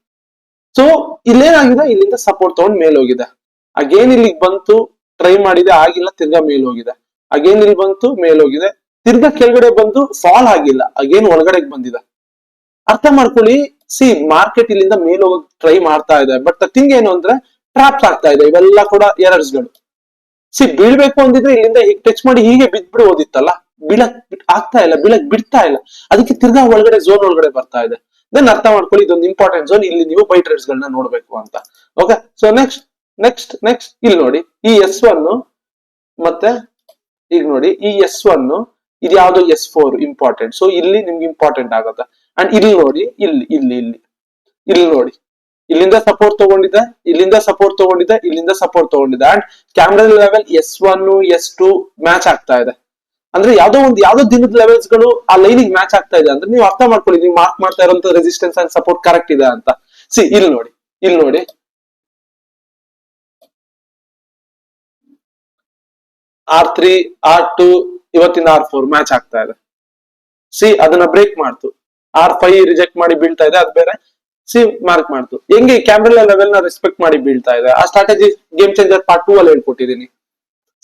ಸೊ ಇಲ್ಲೇನಾಗಿದೆ, ಇಲ್ಲಿಂದ ಸಪೋರ್ಟ್ ತಗೊಂಡ್ ಮೇಲ್ ಹೋಗಿದೆ, ಅಗೇನ್ ಇಲ್ಲಿಗೆ ಬಂತು, ಟ್ರೈ ಮಾಡಿದೆ ಆಗಿಲ್ಲ, ತಿರ್ಗಾ ಮೇಲ್ ಹೋಗಿದೆ, ಅಗೇನ್ ಇಲ್ಲಿ ಬಂತು ಮೇಲ್ ಹೋಗಿದೆ, ತಿರ್ಗಾ ಕೆಳಗಡೆ ಬಂದು ಫಾಲ್ ಆಗಿಲ್ಲ, ಅಗೇನ್ ಒಳಗಡೆಗೆ ಬಂದಿದೆ. ಅರ್ಥ ಮಾಡ್ಕೊಳ್ಳಿ. ಮಾರ್ಕೆಟ್ ಇಲ್ಲಿಂದ ಮೇಲ್ ಹೋಗಕ್ ಟ್ರೈ ಮಾಡ್ತಾ ಇದೆ, ಬಟ್ ಥಿಂಗ್ ಏನು ಅಂದ್ರೆ ಟ್ರಾಪ್ಸ್ ಆಗ್ತಾ ಇದೆ. ಇವೆಲ್ಲ ಕೂಡ ಎರರ್ಸ್ ಗಳು. ಬೀಳ್ಬೇಕು ಅಂದಿದ್ರೆ ಇಲ್ಲಿಂದ ಹೀಗೆ ಟಚ್ ಮಾಡಿ ಹೀಗೆ ಬಿದ್ಬಿಡು ಓದಿತ್ತಲ್ಲ, ಬೀಳಕ್ ಆಗ್ತಾ ಇಲ್ಲ, ಬೀಳಕ್ ಬಿಡ್ತಾ ಇಲ್ಲ, ಅದಕ್ಕೆ ತಿರ್ಗಾ ಒಳಗಡೆ ಝೋನ್ ಒಳಗಡೆ ಬರ್ತಾ ಇದೆ. ದೆನ್ ಅರ್ಥ ಮಾಡ್ಕೊಳ್ಳಿ, ಇದೊಂದು ಇಂಪಾರ್ಟೆಂಟ್ ಝೋನ್, ಇಲ್ಲಿ ನೀವು ಬೈ ಟ್ರೇಡ್ಸ್ ಗಳನ್ನ ನೋಡ್ಬೇಕು ಅಂತ. ಓಕೆ. ಸೊ ನೆಕ್ಸ್ಟ್ ಇಲ್ಲಿ ನೋಡಿ, ಈ S1 ಮತ್ತೆ ಈಗ ನೋಡಿ ಈ S1 ಇದು ಯಾವ್ದೋ S4 ಇಂಪಾರ್ಟೆಂಟ್. ಸೊ ಇಲ್ಲಿ ನಿಮ್ಗೆ ಇಂಪಾರ್ಟೆಂಟ್ ಆಗುತ್ತೆ. ಅಂಡ್ ಇಲ್ಲಿ ನೋಡಿ, ಇಲ್ಲಿ ನೋಡಿ, ಇಲ್ಲಿಂದ ಸಪೋರ್ಟ್ ತಗೊಂಡಿದೆ, ಇಲ್ಲಿಂದ ಸಪೋರ್ಟ್ ತಗೊಂಡಿದೆ, ಇಲ್ಲಿಂದ ಸಪೋರ್ಟ್ ತಗೊಂಡಿದೆ. And camera level S1 S2 match ಆಗ್ತಾ ಇದೆ. ಅಂದ್ರೆ ಯಾವ್ದೋ ದಿನದ ಲೆವೆಲ್ಸ್ ಗಳು ಆ ಲೈನಿಗೆ ಮ್ಯಾಚ್ ಆಗ್ತಾ ಇದೆ ಅಂದ್ರೆ ನೀವು ಅರ್ಥ ಮಾಡ್ಕೊಳ್ಳಿ, ನೀವು ಮಾರ್ಕ್ ಮಾಡ್ತಾ ಇರೋಂತ ರೆಸಿಸ್ಟೆನ್ಸ್ ಅಂಡ್ ಸಪೋರ್ಟ್ ಕರೆಕ್ಟ್ ಇದೆ ಅಂತ. ಇಲ್ಲಿ ನೋಡಿ R3 R2 ಇವತ್ತಿನ R4 ಮ್ಯಾಚ್ ಆಗ್ತಾ ಇದೆ. ಅದನ್ನ ಬ್ರೇಕ್ ಮಾಡ್ತು, R5 ರಿಜೆಕ್ಟ್ ಮಾಡಿ ಬೀಳ್ತಾ ಇದೆ, ಅದು ಬೇರೆ. ಮಾರ್ಕ್ ಮಾಡ್ತು, ಹೆಂಗೆ ಕ್ಯಾಮ್ರಾ ಲೆವೆಲ್ ನ ರೆಸ್ಪೆಕ್ಟ್ ಮಾಡಿ ಬೀಳ್ತಾ ಇದೆ. ಆ ಸ್ಟ್ರಾಟಜಿ ಗೇಮ್ ಚೇಂಜರ್ ಪಾರ್ಟ್ 2 ಅಲ್ಲಿ ಹೇಳ್ಕೊಟ್ಟಿದ್ದೀನಿ.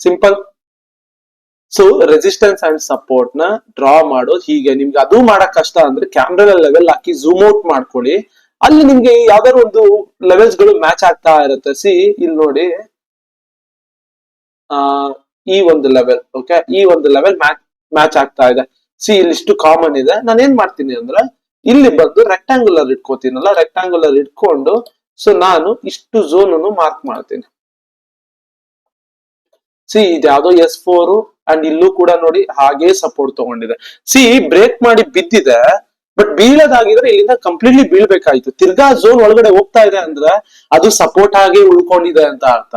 Simple. So resistance and support ನ ಡ್ರಾ ಮಾಡೋದು ಹೀಗೆ. ನಿಮ್ಗೆ ಅದು ಮಾಡಕ್ ಕಷ್ಟ ಅಂದ್ರೆ ಕ್ಯಾಮ್ರಾ ಲೆವೆಲ್ ಹಾಕಿ ಝೂಮ್ ಔಟ್ ಮಾಡ್ಕೊಳ್ಳಿ, ಅಲ್ಲಿ ನಿಮ್ಗೆ ಯಾವ್ದಾದ್ರು ಒಂದು ಲೆವೆಲ್ಸ್ ಗಳು ಮ್ಯಾಚ್ ಆಗ್ತಾ ಇರುತ್ತೆ. ಇಲ್ಲಿ ನೋಡಿ, ಈ ಒಂದು ಲೆವೆಲ್, ಓಕೆ, ಈ ಒಂದು ಲೆವೆಲ್ ಮ್ಯಾಚ್ ಆಗ್ತಾ ಇದೆ. ಸಿ ಇಲ್ಲಿ ಇಷ್ಟು ಕಾಮನ್ ಇದೆ. ನಾನು ಏನ್ ಮಾಡ್ತೀನಿ ಅಂದ್ರೆ ಇಲ್ಲಿ ಬಂದು ರೆಕ್ಟಾಂಗುಲರ್ ಇಟ್ಕೋತೀನಲ್ಲ, ರೆಕ್ಟಾಂಗುಲರ್ ಇಟ್ಕೊಂಡು ಸೊ ನಾನು ಇಷ್ಟು ಝೋನ್ ಅನ್ನು ಮಾರ್ಕ್ ಮಾಡ್ತೀನಿ. ಸಿ ಇದ್ಯಾವುದೋ S4 ಅಂಡ್ ಇಲ್ಲೂ ಕೂಡ ನೋಡಿ ಹಾಗೆ ಸಪೋರ್ಟ್ ತಗೊಂಡಿದೆ. ಸಿ ಬ್ರೇಕ್ ಮಾಡಿ ಬಿದ್ದಿದೆ, ಬಟ್ ಬೀಳೋದಾಗಿದ್ರೆ ಇಲ್ಲಿಂದ ಕಂಪ್ಲೀಟ್ಲಿ ಬೀಳ್ಬೇಕಾಯ್ತು. ತಿರ್ಗಾ ಝೋನ್ ಒಳಗಡೆ ಹೋಗ್ತಾ ಇದೆ ಅಂದ್ರೆ ಅದು ಸಪೋರ್ಟ್ ಆಗಿ ಉಳ್ಕೊಂಡಿದೆ ಅಂತ ಅರ್ಥ.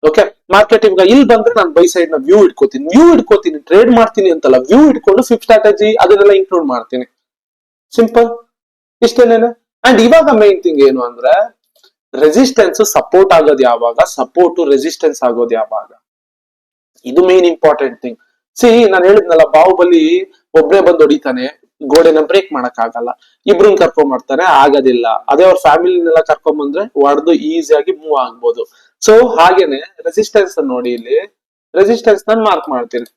ಓಕೆ, ಮಾರ್ಕೆಟ್ ಇವಾಗ ಇಲ್ಲಿ ಬಂದ್ರೆ ನಾನು ಬೈ ಸೈಡ್ ನ ವ್ಯೂ ಇಟ್ಕೋತೀನಿ, ಟ್ರೇಡ್ ಮಾಡ್ತೀನಿ ಅಂತಲ್ಲ, ವ್ಯೂ ಇಟ್ಕೊಂಡು ಫಿಫ್ತ್ ಸ್ಟ್ರಾಟಜಿ ಅದನ್ನೆಲ್ಲ ಇನ್ಕ್ಲೂಡ್ ಮಾಡ್ತೀನಿ. ಸಿಂಪಲ್, ಇಷ್ಟೇನೇನೆ. ಅಂಡ್ ಇವಾಗ ಮೇನ್ ಥಿಂಗ್ ಏನು ಅಂದ್ರೆ ರೆಸಿಸ್ಟೆನ್ಸ್ ಸಪೋರ್ಟ್ ಆಗೋದು ಯಾವಾಗ, ಸಪೋರ್ಟ್ ರೆಸಿಸ್ಟೆನ್ಸ್ ಆಗೋದು ಯಾವಾಗ, ಇದು ಮೇನ್ ಇಂಪಾರ್ಟೆಂಟ್ ಥಿಂಗ್. ಸಿ ನಾನು ಹೇಳಿದ್ನಲ್ಲ, ಬಾಹುಬಲಿ ಒಬ್ನೇ ಬಂದು ಹೊಡಿತಾನೆ, ಗೋಡೆನ ಬ್ರೇಕ್ ಮಾಡಕ್ ಆಗಲ್ಲ. ಇಬ್ರನ್ನ ಕರ್ಕೊಂಡ್ ಮಾಡ್ತಾನೆ, ಆಗೋದಿಲ್ಲ. ಅದೇ ಅವ್ರ ಫ್ಯಾಮಿಲಿನೆಲ್ಲ ಕರ್ಕೊಂಡ್ ಬಂದ್ರೆ ಹೊಡೆದು ಈಸಿಯಾಗಿ ಮೂವ್ ಆಗ್ಬೋದು. ಸೊ ಹಾಗೇನೆ ರೆಸಿಸ್ಟೆನ್ಸ್ ನೋಡಿ, ಇಲ್ಲಿ ರೆಸಿಸ್ಟೆನ್ಸ್ ನಾನು ಮಾರ್ಕ್ ಮಾಡ್ತೀನಿ.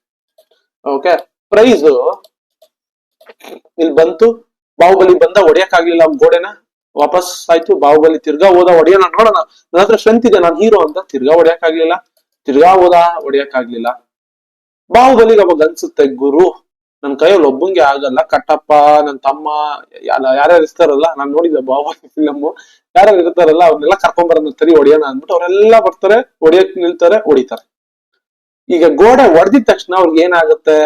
ಓಕೆ, ಪ್ರೈಸ್ ಇಲ್ಲಿ ಬಂತು, ಬಾಹುಬಲಿ ಬಂದ, ಹೊಡಿಯಕ್ ಆಗ್ಲಿಲ್ಲ ಗೋಡೆನ, ವಾಪಸ್ ಆಯ್ತು. ಬಾಹುಬಲಿ ತಿರ್ಗಾ ಹೋದ, ಹೊಡಿಯೋಣ ನೋಡೋಣ, ನನ್ನ ಹತ್ರ ಸ್ಟ್ರೆಂತ್ ಇದೆ, ನಾನು ಹೀರೋ ಅಂತ, ತಿರ್ಗಾ ಹೊಡಿಯಕ್ ಆಗ್ಲಿಲ್ಲ. ತಿರ್ಗಾ ಹೋದ, ಹೊಡಿಯಕ್ ಆಗ್ಲಿಲ್ಲ. ಬಾಹುಬಲಿಗೆ ಅವಾಗ ಅನ್ಸುತ್ತೆ, ಗುರು ನನ್ ಕೈಯಲ್ಲಿ ಒಬ್ಬಂಗೆ ಆಗಲ್ಲ, ಕಟ್ಟಪ್ಪ, ನನ್ ತಮ್ಮ ಯಾರ್ಯಾರು ಇರ್ತಾರಲ್ಲ, ನಾನ್ ನೋಡಿದ್ದೆ ಬಾಹುಬಲಿ ಫಿಲಮ್, ಯಾರ್ಯಾರು ಇರ್ತಾರಲ್ಲ ಅವ್ರನ್ನೆಲ್ಲ ಕರ್ಕೊಂಡ್ ಬರೋಣ, ಸರಿ ಹೊಡಿಯೋಣ ಅಂದ್ಬಿಟ್ಟು ಅವರೆಲ್ಲ ಬರ್ತಾರೆ, ಹೊಡಿಯಕ್ ನಿಲ್ತಾರೆ, ಹೊಡಿತಾರೆ. ಈಗ ಗೋಡೆ ಹೊಡೆದಿದ ತಕ್ಷಣ ಅವ್ರಿಗೆ ಏನಾಗುತ್ತೆ,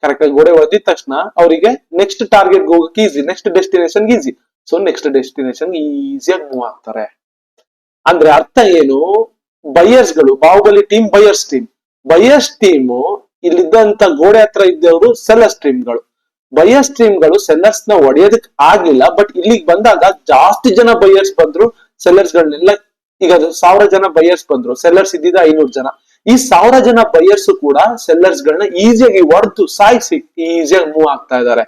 ಕರೆಕ್ಟ್ ಆಗಿ ಗೋಡೆ ಹೊಡೆದಿದ ತಕ್ಷಣ ಅವರಿಗೆ ನೆಕ್ಸ್ಟ್ ಟಾರ್ಗೆಟ್ ಹೋಗಕ್ಕೆ easy, next destination easy. So next destination ಈಸಿಯಾಗಿ ಮೂವ್ ಆಗ್ತಾರೆ. ಅಂದ್ರೆ ಅರ್ಥ ಏನು, ಬೈಯರ್ಸ್ ಗಳು, ಬಾಹುಬಲಿ ಟೀಮ್ ಬೈಯರ್ಸ್ ಟೀಮ್ ಇಲ್ಲಿದ್ದಂತ ಗೋಡೆ ಹತ್ರ ಇದ್ದವರು ಸೆಲ್ಲರ್ಸ್ ಟೀಮ್ಗಳು. ಬೈಯರ್ಸ್ ಟೀಮ್ಗಳು ಸೆಲ್ಲರ್ಸ್ ನ ಹೊಡೆಯೋದಕ್ ಆಗ್ಲಿಲ್ಲ, ಬಟ್ ಇಲ್ಲಿಗೆ ಬಂದಾಗ ಜಾಸ್ತಿ ಜನ ಬೈಯರ್ಸ್ ಬಂದ್ರು, ಸೆಲ್ಲರ್ಸ್ ಗಳನ್ನೆಲ್ಲ, ಈಗ 1000 ಜನ ಬೈಯರ್ಸ್ ಬಂದ್ರು, ಸೆಲ್ಲರ್ಸ್ ಇದ್ದಿದ್ದ 500 ಜನ. ಈ 1000 ಜನ ಬೈಯರ್ಸ್ ಕೂಡ ಸೆಲ್ಲರ್ಸ್ ಗಳನ್ನ ಈಸಿಯಾಗಿ ಹೊಡೆದು ಸಾಯಿಸಿ ಈಸಿಯಾಗಿ ಮೂವ್ ಆಗ್ತಾ ಇದಾರೆ.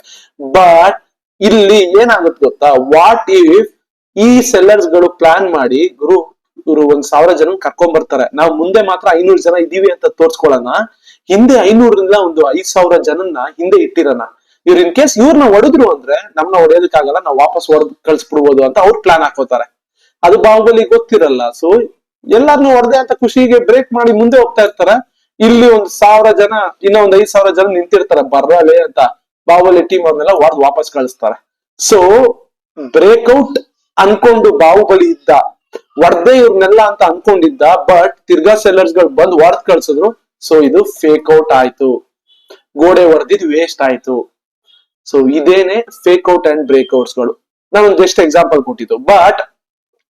ಬಟ್ ಇಲ್ಲಿ ಏನಾಗುತ್ತೆ ಗೊತ್ತಾ, ವಾಟ್ ಇಫ್ ಈ ಸೆಲ್ಲರ್ಸ್ ಗಳು ಪ್ಲಾನ್ ಮಾಡಿ, ಇವರು 1000 ಜನ ಕರ್ಕೊಂಡ್ ಬರ್ತಾರೆ, ನಾವು ಮುಂದೆ ಮಾತ್ರ 500 ಜನ ಇದೀವಿ ಅಂತ ತೋರ್ಸ್ಕೊಳ್ಳೋಣ, ಹಿಂದೆ 500ರಿಂದ ಒಂದು 5000 ಜನನ್ನ ಹಿಂದೆ ಇಟ್ಟಿರೋಣ. ಇವ್ರು ಇನ್ ಕೇಸ್ ಇವ್ರನ್ನ ಹೊಡೆದ್ರು ಅಂದ್ರೆ ನಮ್ನ ಹೊಡೆಯೋದಕ್ಕಾಗಲ್ಲ, ನಾವು ವಾಪಸ್ ಹೊಡೆದು ಕಳ್ಸ್ಬಿಡ್ಬೋದು ಅಂತ ಅವ್ರು ಪ್ಲಾನ್ ಹಾಕೋತಾರೆ. ಅದು ಬಾಹುಬಲಿ ಗೊತ್ತಿರಲ್ಲ. ಸೊ ಎಲ್ಲಾರನ್ನೂ ಹೊಡೆದೆ ಅಂತ ಖುಷಿಗೆ ಬ್ರೇಕ್ ಮಾಡಿ ಮುಂದೆ ಹೋಗ್ತಾ ಇರ್ತಾರೆ. ಇಲ್ಲಿ 1000 ಜನ, ಇನ್ನೂ 5000 ಜನ ನಿಂತಿರ್ತಾರೆ ಬರಲೇ ಅಂತ, ಬಾಹುಬಲಿ ಟೀಮ್ ಅವ್ರನ್ನೆಲ್ಲ ಹೊಡೆದು ವಾಪಸ್ ಕಳಿಸ್ತಾರೆ. ಸೊ ಬ್ರೇಕ್ಔಟ್ ಅನ್ಕೊಂಡು ಬಾಹುಬಲಿ ಇದ್ದ, ಹೊಡೆದೇ ಇವ್ರನ್ನೆಲ್ಲ ಅಂತ ಅನ್ಕೊಂಡಿದ್ದ, ಬಟ್ ತಿರ್ಗಾ ಸೆಲ್ಲರ್ಸ್ ಗಳು ಬಂದು ಹೊಡೆದ್ ಕಳ್ಸಿದ್ರು. ಸೊ ಇದು ಫೇಕ್ ಔಟ್ ಆಯ್ತು, ಗೋಡೆ ಹೊಡೆದಿದ್ ವೇಸ್ಟ್ ಆಯ್ತು. ಸೊ ಇದೇನೆ ಫೇಕ್ ಔಟ್ ಅಂಡ್ ಬ್ರೇಕ್ಔಟ್ಸ್ ಗಳು. ನಾನು ಜಸ್ಟ್ ಎಕ್ಸಾಂಪಲ್ ಕೊಟ್ಟಿದ್ದು. ಬಟ್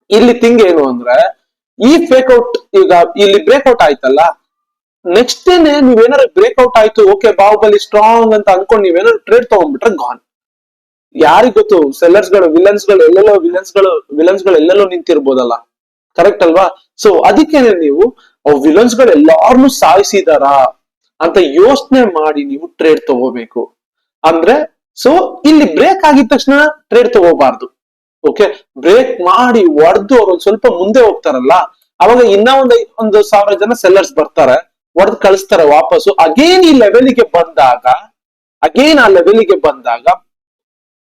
ಇಲ್ಲಿ ಥಿಂಗ್ ಏನು ಅಂದ್ರೆ, ಈ ಫೇಕ್ ಔಟ್, ಈಗ ಇಲ್ಲಿ ಬ್ರೇಕ್ಔಟ್ ಆಯ್ತಲ್ಲ, ನೆಕ್ಸ್ಟ್ ನೀವೇನಾದ್ರು ಬ್ರೇಕ್ಔಟ್ ಆಯ್ತು, ಓಕೆ ಬಾಹುಬಲಿ ಸ್ಟ್ರಾಂಗ್ ಅಂತ ಅನ್ಕೊಂಡು ನೀವೇನಾದ್ರು ಟ್ರೇಡ್ ತಗೊಂಡ್ಬಿಟ್ರೆ ಗಾನ್. ಯಾರಿಗ್ ಗೊತ್ತು, ಸೆಲ್ಲರ್ಸ್ ಗಳು, ವಿಲನ್ಸ್ ಗಳು ಎಲ್ಲೆಲ್ಲೋ ನಿಂತಿರ್ಬೋದಲ್ಲ, ಕರೆಕ್ಟ್ ಅಲ್ವಾ? ಸೊ ಅದಕ್ಕೇನೆ ನೀವು ವಿಲನ್ಸ್ ಗಳು ಎಲ್ಲಾರ್ನು ಸಾಯಿಸಿದಾರ ಅಂತ ಯೋಚನೆ ಮಾಡಿ ನೀವು ಟ್ರೇಡ್ ತಗೋಬೇಕು. ಅಂದ್ರೆ ಸೊ ಇಲ್ಲಿ ಬ್ರೇಕ್ ಆಗಿದ ತಕ್ಷಣ ಟ್ರೇಡ್ ತಗೋಬಾರ್ದು. ಓಕೆ, ಬ್ರೇಕ್ ಮಾಡಿ ಹೊಡೆದು ಅವ್ರು ಸ್ವಲ್ಪ ಮುಂದೆ ಹೋಗ್ತಾರಲ್ಲ, ಅವಾಗ ಇನ್ನ ಒಂದು 1000 ಜನ ಸೆಲ್ಲರ್ಸ್ ಬರ್ತಾರೆ, ಹೊಡೆದು ಕಳಿಸ್ತಾರೆ ವಾಪಸ್ಸು. ಅಗೇನ್ ಈ ಲೆವೆಲ್ಗೆ ಬಂದಾಗ,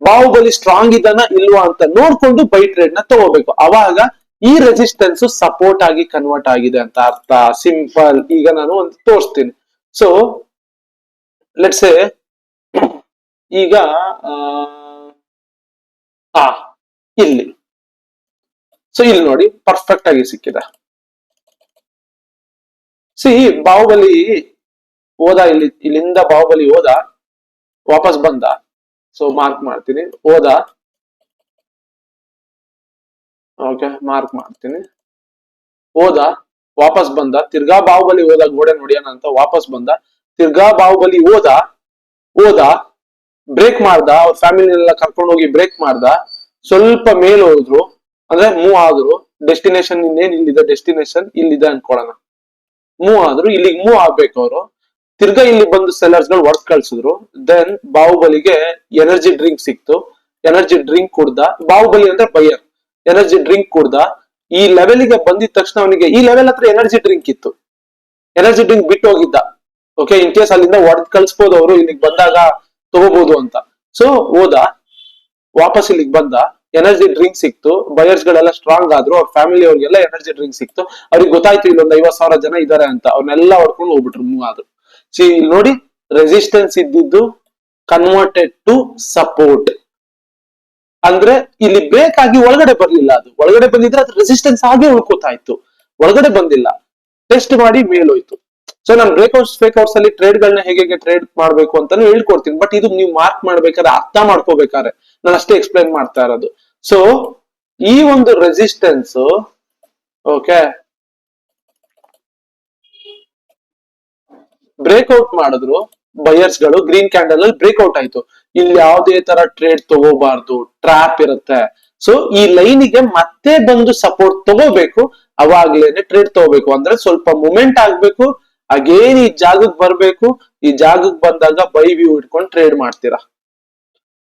ಬಾಹುಬಲಿ ಸ್ಟ್ರಾಂಗ್ ಇದ್ದಾನ ಇಲ್ವಾ ಅಂತ ನೋಡ್ಕೊಂಡು ಬೈ ಟ್ರೇಡ್ ನ ತಗೋಬೇಕು. ಅವಾಗ ಈ ರೆಸಿಸ್ಟೆನ್ಸ್ ಸಪೋರ್ಟ್ ಆಗಿ ಕನ್ವರ್ಟ್ ಆಗಿದೆ ಅಂತ ಅರ್ಥ. ಸಿಂಪಲ್. ಈಗ ನಾನು ಒಂದು ತೋರಿಸ್ತೀನಿ. ಸೊ ಲೆಟ್ಸ್ ಸೇ ಈಗ ಇಲ್ಲಿ, ಸೊ ಇಲ್ಲಿ ನೋಡಿ ಪರ್ಫೆಕ್ಟ್ ಆಗಿ ಸಿಕ್ಕಿದೆ. ಸಿ ಬಾಹುಬಲಿ ಹೋದ, ಇಲ್ಲಿಂದ ಬಾಹುಬಲಿ ಹೋದ, ವಾಪಸ್ ಬಂದ. ಸೊ ಮಾರ್ಕ್ ಮಾಡ್ತೀನಿ, ಹೋದ, ಓಕೆ ಮಾರ್ಕ್ ಮಾಡ್ತೀನಿ, ಹೋದ, ವಾಪಸ್ ಬಂದ, ತಿರ್ಗಾ ಬಾಹುಬಲಿ ಹೋದ, ಗೋಡೆ ನೋಡಿಯೋಣ ಅಂತ ವಾಪಸ್ ಬಂದ, ತಿರ್ಗಾ ಬಾಹುಬಲಿ ಹೋದ, ಬ್ರೇಕ್ ಮಾಡ್ದ, ಅವ್ರ ಫ್ಯಾಮಿಲಿನೆಲ್ಲ ಕರ್ಕೊಂಡು ಹೋಗಿ ಬ್ರೇಕ್ ಮಾಡ್ದ, ಸ್ವಲ್ಪ ಮೇಲ್ ಹೋದ್ರು, ಅಂದ್ರೆ ಮೂವ್ ಆದ್ರು, ಡೆಸ್ಟಿನೇಷನ್ ಇನ್ನೇನ್ ಇಲ್ಲಿದೆ, ಡೆಸ್ಟಿನೇಷನ್ ಇಲ್ಲಿದೆ ಅನ್ಕೊಳ್ಳೋಣ, ಮೂವ್ ಆದ್ರು, ಇಲ್ಲಿಗೆ ಮೂವ್ ಆಗ್ಬೇಕು ಅವರು. ತಿರ್ಗಾ ಇಲ್ಲಿ ಬಂದು ಸೆಲ್ಲರ್ಸ್ ಗಳು ಹೊಡೆದ್ ಕಳ್ಸಿದ್ರು. ದೆನ್ ಬಾಹುಬಲಿಗೆ ಎನರ್ಜಿ ಡ್ರಿಂಕ್ ಸಿಕ್ತು, ಎನರ್ಜಿ ಡ್ರಿಂಕ್ ಕುಡ್ದ. ಬಾಹುಬಲಿ ಅಂದ್ರೆ ಬೈಯರ್, ಎನರ್ಜಿ ಡ್ರಿಂಕ್ ಕುಡ್ದ. ಈ ಲೆವೆಲ್ಗೆ ಬಂದಿದ ತಕ್ಷಣ ಅವನಿಗೆ ಈ ಲೆವೆಲ್ ಹತ್ರ ಎನರ್ಜಿ ಡ್ರಿಂಕ್ ಇತ್ತು, ಎನರ್ಜಿ ಡ್ರಿಂಕ್ ಬಿಟ್ಟು ಹೋಗಿದ್ದ. ಓಕೆ, ಇನ್ ಕೇಸ್ ಅಲ್ಲಿಂದ ಹೊಡೆದ್ ಕಳ್ಸ್ಬೋದು ಅವರು, ಇಲ್ಲಿಗೆ ಬಂದಾಗ ತಗೋಬಹುದು ಅಂತ. ಸೊ ಹೋದ, ವಾಪಸ್ ಇಲ್ಲಿಗೆ ಬಂದ, ಎನರ್ಜಿ ಡ್ರಿಂಕ್ ಸಿಕ್ತು, ಬಯರ್ಸ್ ಗಳೆಲ್ಲ ಸ್ಟ್ರಾಂಗ್ ಆದ್ರು, ಅವ್ರ ಫ್ಯಾಮಿಲಿ ಅವ್ರಿಗೆಲ್ಲ ಎನರ್ಜಿ ಡ್ರಿಂಕ್ ಸಿಕ್ತು, ಅವ್ರಿಗೆ ಗೊತ್ತಾಯ್ತು ಇಲ್ಲೊಂದು 50,000 ಜನ ಇದಾರೆ ಅಂತ, ಅವ್ರನ್ನೆಲ್ಲ ಹೊಡ್ಕೊಂಡು ಹೋಗ್ಬಿಟ್ರು, ಮೂವ್ ಆದ್ರು. ಸಿ ಇಲ್ಲಿ ನೋಡಿ, ರೆಸಿಸ್ಟೆನ್ಸ್ ಇದ್ದಿದ್ದು ಕನ್ವರ್ಟೆಡ್ ಟು ಸಪೋರ್ಟ್. ಅಂದ್ರೆ ಇಲ್ಲಿ ಬ್ರೇಕ್ ಆಗಿ ಒಳಗಡೆ ಬರ್ಲಿಲ್ಲ, ಅದು ಒಳಗಡೆ ಬಂದಿದ್ರೆ ಅದು ರೆಸಿಸ್ಟೆನ್ಸ್ ಆಗೇ ಉಳ್ಕೋತಾ ಇತ್ತು, ಒಳಗಡೆ ಬಂದಿಲ್ಲ, ಟೆಸ್ಟ್ ಮಾಡಿ ಮೇಲೋಯ್ತು. ಸೊ ನಾನು ಬ್ರೇಕ್ಔಟ್ಸ್ ಫೇಕ್ಔಟ್ಸ್ ಅಲ್ಲಿ ಟ್ರೇಡ್ ಗಳನ್ನ ಹೇಗೆ ಟ್ರೇಡ್ ಮಾಡ್ಬೇಕು ಅಂತಾನು ಹೇಳ್ಕೊಡ್ತೀನಿ. ಬಟ್ ಇದು ನೀವು ಮಾರ್ಕ್ ಮಾಡ್ಬೇಕಾದ್ರೆ, ಅರ್ಥ ಮಾಡ್ಕೋಬೇಕಾದ್ರೆ ನಾನು ಅಷ್ಟೇ ಎಕ್ಸ್ಪ್ಲೈನ್ ಮಾಡ್ತಾ ಇರೋದು. ಸೊ ಈ ಒಂದು ರೆಸಿಸ್ಟೆನ್ಸ್, ಓಕೆ, ಬ್ರೇಕ್ಔಟ್ ಮಾಡಿದ್ರು ಬಯರ್ಸ್ ಗಳು, ಗ್ರೀನ್ ಕ್ಯಾಂಡಲ್ ಅಲ್ಲಿ ಬ್ರೇಕ್ಔಟ್ ಆಯ್ತು. ಇಲ್ಲಿ ಯಾವುದೇ ತರ ಟ್ರೇಡ್ ತಗೋಬಾರ್ದು, ಟ್ರ್ಯಾಪ್ ಇರುತ್ತೆ. ಸೊ ಈ ಲೈನಿಗೆ ಮತ್ತೆ ಬಂದು ಸಪೋರ್ಟ್ ತಗೋಬೇಕು, ಅವಾಗ್ಲೇನೆ ಟ್ರೇಡ್ ತಗೋಬೇಕು. ಅಂದ್ರೆ ಸ್ವಲ್ಪ ಮೂಮೆಂಟ್ ಆಗ್ಬೇಕು, ಅಗೇನ್ ಈ ಜಾಗಕ್ಕೆ ಬರ್ಬೇಕು, ಈ ಜಾಗಕ್ಕೆ ಬಂದಾಗ ಬೈ ವ್ಯೂ ಇಟ್ಕೊಂಡು ಟ್ರೇಡ್ ಮಾಡ್ತೀರಾ.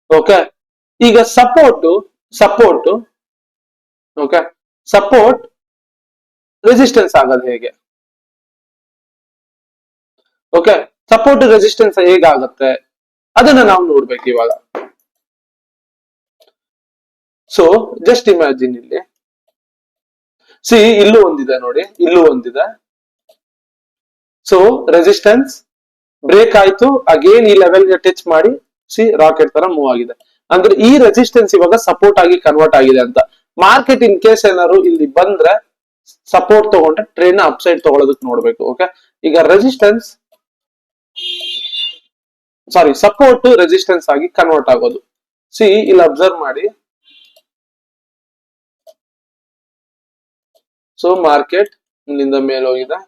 ಓಕೆ, ಈಗ ಸಪೋರ್ಟ್ ಓಕೆ, ಸಪೋರ್ಟ್ ರೆಸಿಸ್ಟೆನ್ಸ್ ಆಗೋದು ಹೇಗೆ? ಓಕೆ, ಸಪೋರ್ಟ್ ರೆಸಿಸ್ಟೆನ್ಸ್ ಹೇಗಾಗತ್ತೆ ಅದನ್ನ ನಾವು ನೋಡ್ಬೇಕು ಇವಾಗ. ಸೊ ಜಸ್ಟ್ ಇಮ್ಯಾಜಿನ್, ಇಲ್ಲಿ ಸಿ ಇಲ್ಲೂ ಒಂದಿದೆ ನೋಡಿ, ಇಲ್ಲೂ ಒಂದಿದೆ. ಸೊ ರೆಸಿಸ್ಟೆನ್ಸ್ ಬ್ರೇಕ್ ಆಯ್ತು, ಅಗೇನ್ ಈ ಲೆವೆಲ್ಗೆ ಟಚ್ ಮಾಡಿ ಸಿ ರಾಕೆಟ್ ತರ ಮೂವ್ ಆಗಿದೆ. ಅಂದ್ರೆ ಈ ರೆಸಿಸ್ಟೆನ್ಸ್ ಇವಾಗ ಸಪೋರ್ಟ್ ಆಗಿ ಕನ್ವರ್ಟ್ ಆಗಿದೆ ಅಂತ. ಮಾರ್ಕೆಟ್ ಇನ್ ಕೇಸ್ ಏನಾದ್ರು ಇಲ್ಲಿ ಬಂದ್ರೆ ಸಪೋರ್ಟ್ ತಗೊಂಡ್ರೆ ಟ್ರೇಡ್ ನ ಅಪ್ಸೈಡ್ ತಗೊಳ್ಳೋದಕ್ಕೆ ನೋಡ್ಬೇಕು. ಓಕೆ, ಈಗ ರೆಸಿಸ್ಟೆನ್ಸ್ ಸಪೋರ್ಟ್ ರೆಸಿಸ್ಟೆನ್ಸ್ ಆಗಿ ಕನ್ವರ್ಟ್ ಆಗೋದು. ಸಿ ಇಲ್ಲಿ ಅಬ್ಸರ್ವ್ ಮಾಡಿ. ಸೊ ಮಾರ್ಕೆಟ್ ಇಲ್ಲಿಂದ ಮೇಲೆ ಹೋಗಿದೆ,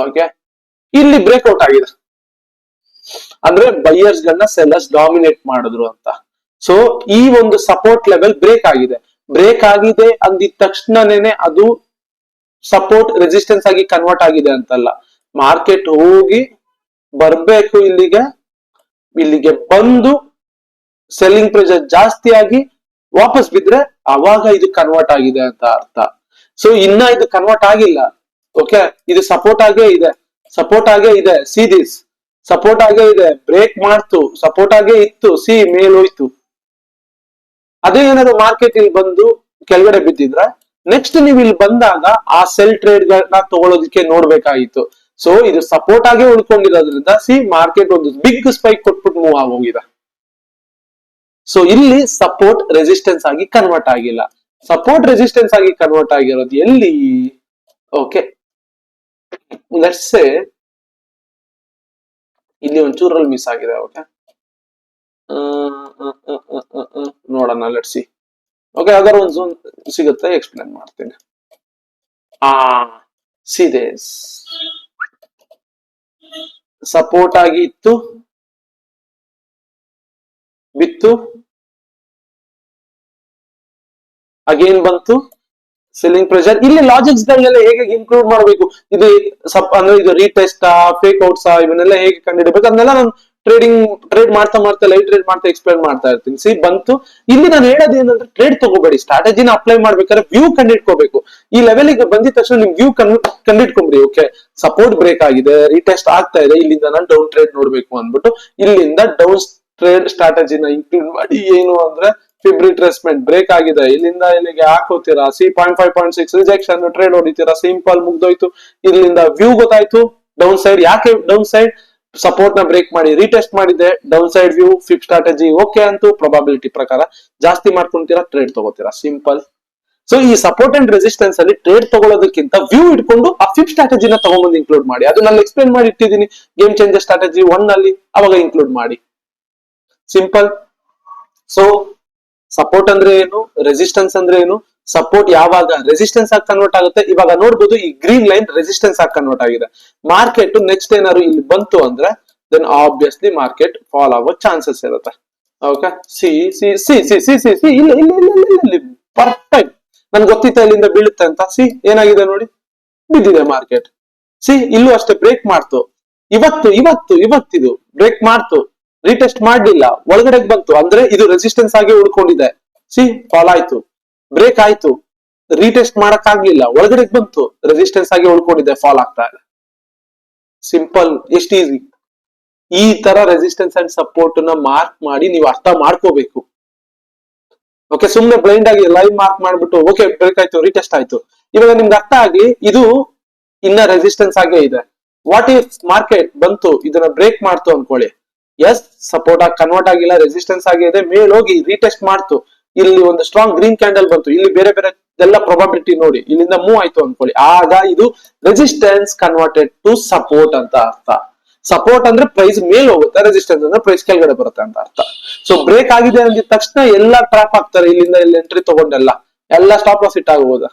ಓಕೆ, ಇಲ್ಲಿ ಬ್ರೇಕ್ಔಟ್ ಆಗಿದೆ, ಅಂದ್ರೆ ಬೈಯರ್ಸ್ ಗಳನ್ನ ಸೆಲ್ಲರ್ಸ್ ಡಾಮಿನೇಟ್ ಮಾಡಿದ್ರು ಅಂತ. ಸೊ ಈ ಒಂದು ಸಪೋರ್ಟ್ ಲೆವೆಲ್ ಬ್ರೇಕ್ ಆಗಿದೆ ಅಂದಿದ ತಕ್ಷಣನೇ ಅದು ಸಪೋರ್ಟ್ ರೆಸಿಸ್ಟೆನ್ಸ್ ಆಗಿ ಕನ್ವರ್ಟ್ ಆಗಿದೆ ಅಂತಲ್ಲ. ಮಾರ್ಕೆಟ್ ಹೋಗಿ ಬರ್ಬೇಕು, ಇಲ್ಲಿಗೆ ಬಂದು ಸೆಲ್ಲಿಂಗ್ ಪ್ರೆಷರ್ ಜಾಸ್ತಿ ಆಗಿ ವಾಪಸ್ ಬಿದ್ರೆ ಅವಾಗ ಇದು ಕನ್ವರ್ಟ್ ಆಗಿದೆ ಅಂತ ಅರ್ಥ. ಸೊ ಇನ್ನ ಇದು ಕನ್ವರ್ಟ್ ಆಗಿಲ್ಲ. ಓಕೆ, ಇದು ಸಪೋರ್ಟ್ ಆಗೇ ಇದೆ, ಸಿ ದಿಸ್ ಸಪೋರ್ಟ್ ಆಗೇ ಇದೆ, ಬ್ರೇಕ್ ಮಾಡ್ತು, ಸಪೋರ್ಟ್ ಆಗೇ ಇತ್ತು, ಸಿ ಮೇಲ್ ಹೋಯ್ತು. ಅದೇ ಏನಾದ್ರು ಮಾರ್ಕೆಟ್ ಇಲ್ಲಿ ಬಂದು ಕೆಳಗಡೆ ಬಿದ್ದಿದ್ರೆ ನೆಕ್ಸ್ಟ್ ನೀವು ಇಲ್ಲಿ ಬಂದಾಗ ಆ ಸೆಲ್ ಟ್ರೇಡ್ ಗಳನ್ನ ತಗೊಳ್ಳೋದಕ್ಕೆ ನೋಡ್ಬೇಕಾಗಿತ್ತು. ಸೊ ಇದು ಸಪೋರ್ಟ್ ಆಗೇ ಉಳ್ಕೊಂಡಿರೋದ್ರಿಂದ ಸಿ ಮಾರ್ಕೆಟ್ ಒಂದು ಬಿಗ್ ಸ್ಪೈಕ್ ಕೊಟ್ಬಿಟ್ಟು ಮೂವ್ ಆಗೋಗಿದೆ. ಸೊ ಇಲ್ಲಿ ಸಪೋರ್ಟ್ ರೆಸಿಸ್ಟೆನ್ಸ್ ಆಗಿ ಕನ್ವರ್ಟ್ ಆಗಿಲ್ಲ. ಸಪೋರ್ಟ್ ರೆಸಿಸ್ಟೆನ್ಸ್ ಆಗಿ ಕನ್ವರ್ಟ್ ಆಗಿರೋದು ಎಲ್ಲಿ? ಓಕೆ, ಲೆಟ್ಸ್ ಸೇ ಇಲ್ಲಿ ಒಂಚೂರಲ್ಲಿ ಮಿಸ್ ಆಗಿದೆ. ಓಕೆ, ನೋಡೋಣ, ಲೆಟ್ಸ್ ಸಿ. ಓಕೆ, ಅದರ ಒಂದು ಝೋನ್ ಸಿಗುತ್ತೆ, ಎಕ್ಸ್ಪ್ಲೇನ್ ಮಾಡ್ತೀನಿ. ಸಿದೇಸ್ ಸಪೋರ್ಟ್ ಆಗಿ ಇತ್ತು, ಬಿತ್ತು, ಅಗೇನ್ ಬಂತು ಸೆಲ್ಲಿಂಗ್ ಪ್ರೆಷರ್. ಇಲ್ಲಿ ಲಾಜಿಕ್ಸ್ ಗಳನ್ನೆಲ್ಲ ಹೇಗೆ ಇನ್ಕ್ಲೂಡ್ ಮಾಡಬೇಕು, ಇದು ಅಂದ್ರೆ ಇದು ರೀಟೆಸ್ಟ್ ಫೇಕ್ ಔಟ್ಸ್ ಇವನ್ನೆಲ್ಲ ಹೇಗೆ ಕಂಡುಹಿಡಬೇಕು, ಅದನ್ನೆಲ್ಲ ನಾನು ಟ್ರೇಡ್ ಮಾಡ್ತಾ ಲೈವ್ ಟ್ರೇಡ್ ಮಾಡ್ತಾ ಎಕ್ಸ್ಪ್ಲೇನ್ ಮಾಡ್ತಾ ಇರ್ತೀನಿ. ಸಿ ಬಂತು, ಇಲ್ಲಿ ನಾನು ಹೇಳೋದು ಏನಂದ್ರೆ ಟ್ರೇಡ್ ತಗೋಬೇಡಿ, ಸ್ಟ್ರಾಟಜಿನ ಅಪ್ಲೈ ಮಾಡ್ಬೇಕಾದ್ರೆ ವ್ಯೂ ಕಂಡಿಡ್ಕೋಬೇಕು. ಈ ಲೆವೆಲ್ ಗೆ ಬಂದಿದ ತಕ್ಷಣ ನಿಮ್ ವ್ಯೂ ಕಂಡಿಡ್ಕೊಂಡ್ರಿ. ಓಕೆ, ಸಪೋರ್ಟ್ ಬ್ರೇಕ್ ಆಗಿದೆ, ರೀಟೆಸ್ಟ್ ಆಗ್ತಾ ಇದೆ, ಇಲ್ಲಿಂದ ನಾನು ಡೌನ್ ಟ್ರೇಡ್ ನೋಡ್ಬೇಕು ಅಂದ್ಬಿಟ್ಟು ಇಲ್ಲಿಂದ ಡೌನ್ ಟ್ರೇಡ್ ಸ್ಟ್ರಾಟಜಿನ ಇನ್ಕ್ಲೂಡ್ ಮಾಡಿ, ಏನು ಅಂದ್ರೆ ಫಿಬ್ ರಿಟ್ರೇಸ್ಮೆಂಟ್ ಬ್ರೇಕ್ ಆಗಿದೆ, ಇಲ್ಲಿಂದ ಇಲ್ಲಿಗೆ ಹಾಕೋತೀರಾ, ಸಿ 0.5.6 ರಿಜೆಕ್ಷನ್, ಟ್ರೇಡ್ ಹೊಡಿತೀರಾ, ಸಿಂಪಲ್ ಮುಗ್ದೋಯ್ತು. ಇಲ್ಲಿಂದ ವ್ಯೂ ಗೊತ್ತಾಯ್ತು, ಡೌನ್ ಸೈಡ್. ಯಾಕೆ ಡೌನ್ ಸೈಡ್? ಸಪೋರ್ಟ್ ನ ಬ್ರೇಕ್ ಮಾಡಿ ರೀಟೆಸ್ಟ್ ಮಾಡಿದೆ, downside view, fib strategy okay ಅಂತೂ ಪ್ರಾಬಬಿಲಿಟಿ ಪ್ರಕಾರ ಜಾಸ್ತಿ ಮಾಡ್ಕೊಂತೀರಾ, ಟ್ರೇಡ್ ತಗೋತೀರಾ, ಸಿಂಪಲ್. ಸೊ ಈ ಸಪೋರ್ಟ್ ಅಂಡ್ ರೆಸಿಸ್ಟೆನ್ಸ್ ಅಲ್ಲಿ ಟ್ರೇಡ್ ತಗೊಳ್ಳೋದಕ್ಕಿಂತ ವ್ಯೂ ಇಟ್ಕೊಂಡು ಆ ಫಿಬ್ ಸ್ಟ್ರಾಟಜಿನ ತಗೊಂಡ್ಬಂದು ಇನ್ಕ್ಲೂಡ್ ಮಾಡಿ. ಅದನ್ನ ಎಕ್ಸ್ಪ್ಲೇನ್ ಮಾಡಿ ಇಟ್ಟಿದ್ದೀನಿ ಗೇಮ್ ಚೇಂಜರ್ ಸ್ಟ್ರಾಟಜಿ 1 ಅಲ್ಲಿ, ಅವಾಗ ಇನ್ಕ್ಲೂಡ್ ಮಾಡಿ, ಸಿಂಪಲ್. ಸೊ ಸಪೋರ್ಟ್ ಅಂದ್ರೆ ಏನು, ರೆಸಿಸ್ಟೆನ್ಸ್ ಅಂದ್ರೆ ಏನು, ಸಪೋರ್ಟ್ ಯಾವಾಗ ರೆಸಿಸ್ಟೆನ್ಸ್ ಆಗಿ ಕನ್ವರ್ಟ್ ಆಗುತ್ತೆ, ಇವಾಗ ನೋಡ್ಬೋದು ಈ ಗ್ರೀನ್ ಲೈನ್ ರೆಸಿಸ್ಟೆನ್ಸ್ ಆಗಿ ಕನ್ವರ್ಟ್ ಆಗಿದೆ. ಮಾರ್ಕೆಟ್ ನೆಕ್ಸ್ಟ್ ಏನಾದ್ರು ಇಲ್ಲಿ ಬಂತು ಅಂದ್ರೆ ದೆನ್ ಆಬ್ವಿಯಸ್ಲಿ ಮಾರ್ಕೆಟ್ ಫಾಲ್ ಆಗೋ ಚಾನ್ಸಸ್ ಇರುತ್ತೆ. Okay, C C C C C C C ಇಲ್ಲಿ ಇಲ್ಲಿ ಇಲ್ಲಿ ಇಲ್ಲಿ ಪರ್ಫೆಕ್ಟ್. ನನ್ಗೆ ಗೊತ್ತಿತ್ತ ಇಲ್ಲಿಂದ ಬೀಳುತ್ತೆ ಅಂತ. ಸಿ ಏನಾಗಿದೆ ನೋಡಿ, ಬಿದ್ದಿದೆ ಮಾರ್ಕೆಟ್. ಸಿ ಇಲ್ಲೂ ಅಷ್ಟೇ ಬ್ರೇಕ್ ಮಾಡ್ತು, ಇವತ್ತಿದು ಬ್ರೇಕ್ ಮಾಡ್ತು, ರೀಟೆಸ್ಟ್ ಮಾಡ್ಲಿಲ್ಲ, ಒಳಗಡೆ ಬಂತು, ಅಂದ್ರೆ ಇದು ರೆಸಿಸ್ಟೆನ್ಸ್ ಆಗಿ ಉಳ್ಕೊಂಡಿದೆ. ಸಿ ಫಾಲ್ ಆಯ್ತು, ಬ್ರೇಕ್ ಆಯ್ತು, ರೀಟೆಸ್ಟ್ ಮಾಡಕ್ ಆಗ್ಲಿಲ್ಲ, ಒಳಗಡೆ ಬಂತು, ರೆಸಿಸ್ಟೆನ್ಸ್ ಆಗಿ ಉಳ್ಕೊಂಡಿದೆ, ಫಾಲ್ ಆಗ್ತಾ ಇದೆ. ಸಿಂಪಲ್, ಎಷ್ಟು ಈಸಿ. ಈ ತರ ರೆಸಿಸ್ಟೆನ್ಸ್ ಅಂಡ್ ಸಪೋರ್ಟ್ ನ ಮಾರ್ಕ್ ಮಾಡಿ ನೀವು ಅರ್ಥ ಮಾಡ್ಕೋಬೇಕು. ಓಕೆ, ಸುಮ್ನೆ ಬ್ಲೈಂಡ್ ಆಗಿ ಲೈವ್ ಮಾರ್ಕ್ ಮಾಡ್ಬಿಟ್ಟು ಓಕೆ ಬ್ರೇಕ್ ಆಯ್ತು ರಿಟೆಸ್ಟ್ ಆಯ್ತು, ಇವಾಗ ನಿಮ್ಗೆ ಅರ್ಥ ಆಗಿ ಇದು ಇನ್ನ ರೆಸಿಸ್ಟೆನ್ಸ್ ಆಗೇ ಇದೆ. ವಾಟ್ ಇಫ್ ಮಾರ್ಕೆಟ್ ಬಂತು ಇದನ್ನ ಬ್ರೇಕ್ ಮಾಡ್ತು ಅನ್ಕೊಳ್ಳಿ, ಎಸ್ ಸಪೋರ್ಟ್ ಆಗಿ ಕನ್ವರ್ಟ್ ಆಗಿಲ್ಲ, ರೆಸಿಸ್ಟೆನ್ಸ್ ಆಗಿದೆ, ಮೇಲ್ ಹೋಗಿ ರೀಟೆಸ್ಟ್ ಮಾಡ್ತು, ಇಲ್ಲಿ ಒಂದು ಸ್ಟ್ರಾಂಗ್ ಗ್ರೀನ್ ಕ್ಯಾಂಡಲ್ ಬಂತು, ಇಲ್ಲಿ ಬೇರೆ ಬೇರೆ ಎಲ್ಲ ಪ್ರೊಬಾಬಿಲಿಟಿ ನೋಡಿ ಇಲ್ಲಿಂದ ಮೂವ್ ಆಯ್ತು ಅನ್ಕೊಳ್ಳಿ, ಆಗ ಇದು ರೆಸಿಸ್ಟೆನ್ಸ್ ಕನ್ವರ್ಟೆಡ್ ಟು ಸಪೋರ್ಟ್ ಅಂತ ಅರ್ಥ. ಸಪೋರ್ಟ್ ಅಂದ್ರೆ ಪ್ರೈಸ್ ಮೇಲ್ ಹೋಗುತ್ತೆ, ರೆಸಿಸ್ಟೆನ್ಸ್ ಅಂದ್ರೆ ಪ್ರೈಸ್ ಕೆಳಗಡೆ ಬರುತ್ತೆ ಅಂತ ಅರ್ಥ. ಸೊ ಬ್ರೇಕ್ ಆಗಿದೆ ಅಂದಿದ ತಕ್ಷಣ ಎಲ್ಲ ಟ್ರಾಪ್ ಆಗ್ತಾರೆ, ಇಲ್ಲಿಂದ ಇಲ್ಲಿ ಎಂಟ್ರಿ ತಗೊಂಡೆಲ್ಲ ಎಲ್ಲ ಸ್ಟಾಪ್ ಲಾಸ್ ಹಿಟ್ ಆಗಬಹುದು.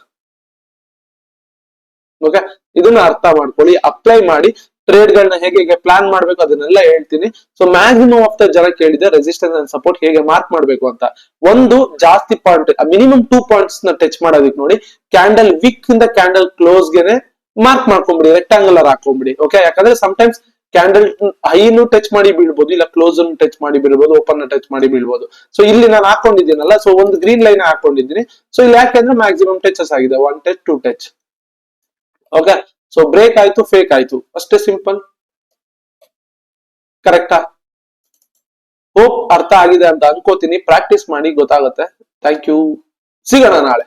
ಓಕೆ, ಇದನ್ನ ಅರ್ಥ ಮಾಡ್ಕೊಳ್ಳಿ, ಅಪ್ಲೈ ಮಾಡಿ. ಟ್ರೇಡ್ ಗಳನ್ನ ಹೇಗೆ ಪ್ಲಾನ್ ಮಾಡ್ಬೇಕು ಅದನ್ನೆಲ್ಲ ಹೇಳ್ತೀನಿ. ಸೊ ಮ್ಯಾಕ್ಸಿಮಮ್ ಆಫ್ ದ ಜನ ಕೇಳಿದೆ ರೆಸಿಸ್ಟೆನ್ಸ್ ಅಂಡ್ ಸಪೋರ್ಟ್ ಹೇಗೆ ಮಾರ್ಕ್ ಮಾಡ್ಬೇಕು ಅಂತ. ಒಂದು ಜಾಸ್ತಿ ಪಾಯಿಂಟ್, ಮಿನಿಮಮ್ 2 ಪಾಯಿಂಟ್ಸ್ ನ ಟಚ್ ಮಾಡೋದಕ್ಕೆ ನೋಡಿ, ಕ್ಯಾಂಡಲ್ ವಿಕ್ ಇಂದ ಕ್ಯಾಂಡಲ್ ಕ್ಲೋಸ್ ಗೆನೆ ಮಾರ್ಕ್ ಮಾಡ್ಕೊಂಡ್ಬಿಡಿ, ರೆಕ್ಟಾಂಗುಲರ್ ಹಾಕೊಂಡ್ಬಿಡಿ. ಓಕೆ, ಯಾಕಂದ್ರೆ ಸಮಟೈಮ್ಸ್ ಕ್ಯಾಂಡಲ್ ಹೈನು ಟಚ್ ಮಾಡಿ ಬೀಳ್ಬೋದು, ಇಲ್ಲ ಕ್ಲೋಸ್ ಟಚ್ ಮಾಡಿ ಬೀಳ್ಬೋದು, ಓಪನ್ ಟಚ್ ಮಾಡಿ ಬೀಳ್ಬೋದು. ಸೊ ಇಲ್ಲಿ ನಾನು ಹಾಕೊಂಡಿದ್ದೀನಲ್ಲ, ಸೊ ಒಂದು ಗ್ರೀನ್ ಲೈನ್ ಹಾಕೊಂಡಿದ್ದೀನಿ. ಸೊ ಇಲ್ಲಿ ಯಾಕೆಂದ್ರೆ ಮ್ಯಾಕ್ಸಿಮಮ್ ಟಚಸ್ ಆಗಿದೆ, 1 touch 2 touch. Okay, so break ಆಯ್ತು, ಫೇಕ್ ಆಯ್ತು, ಅಷ್ಟೇ ಸಿಂಪಲ್. ಕರೆಕ್ಟಾ? ಹೋಪ್ ಅರ್ಥ ಆಗಿದೆ ಅಂತ ಅನ್ಕೋತೀನಿ. ಪ್ರಾಕ್ಟೀಸ್ ಮಾಡಿ, ಗೊತ್ತಾಗುತ್ತೆ. Thank you. ಸಿಗೋಣ ನಾಳೆ.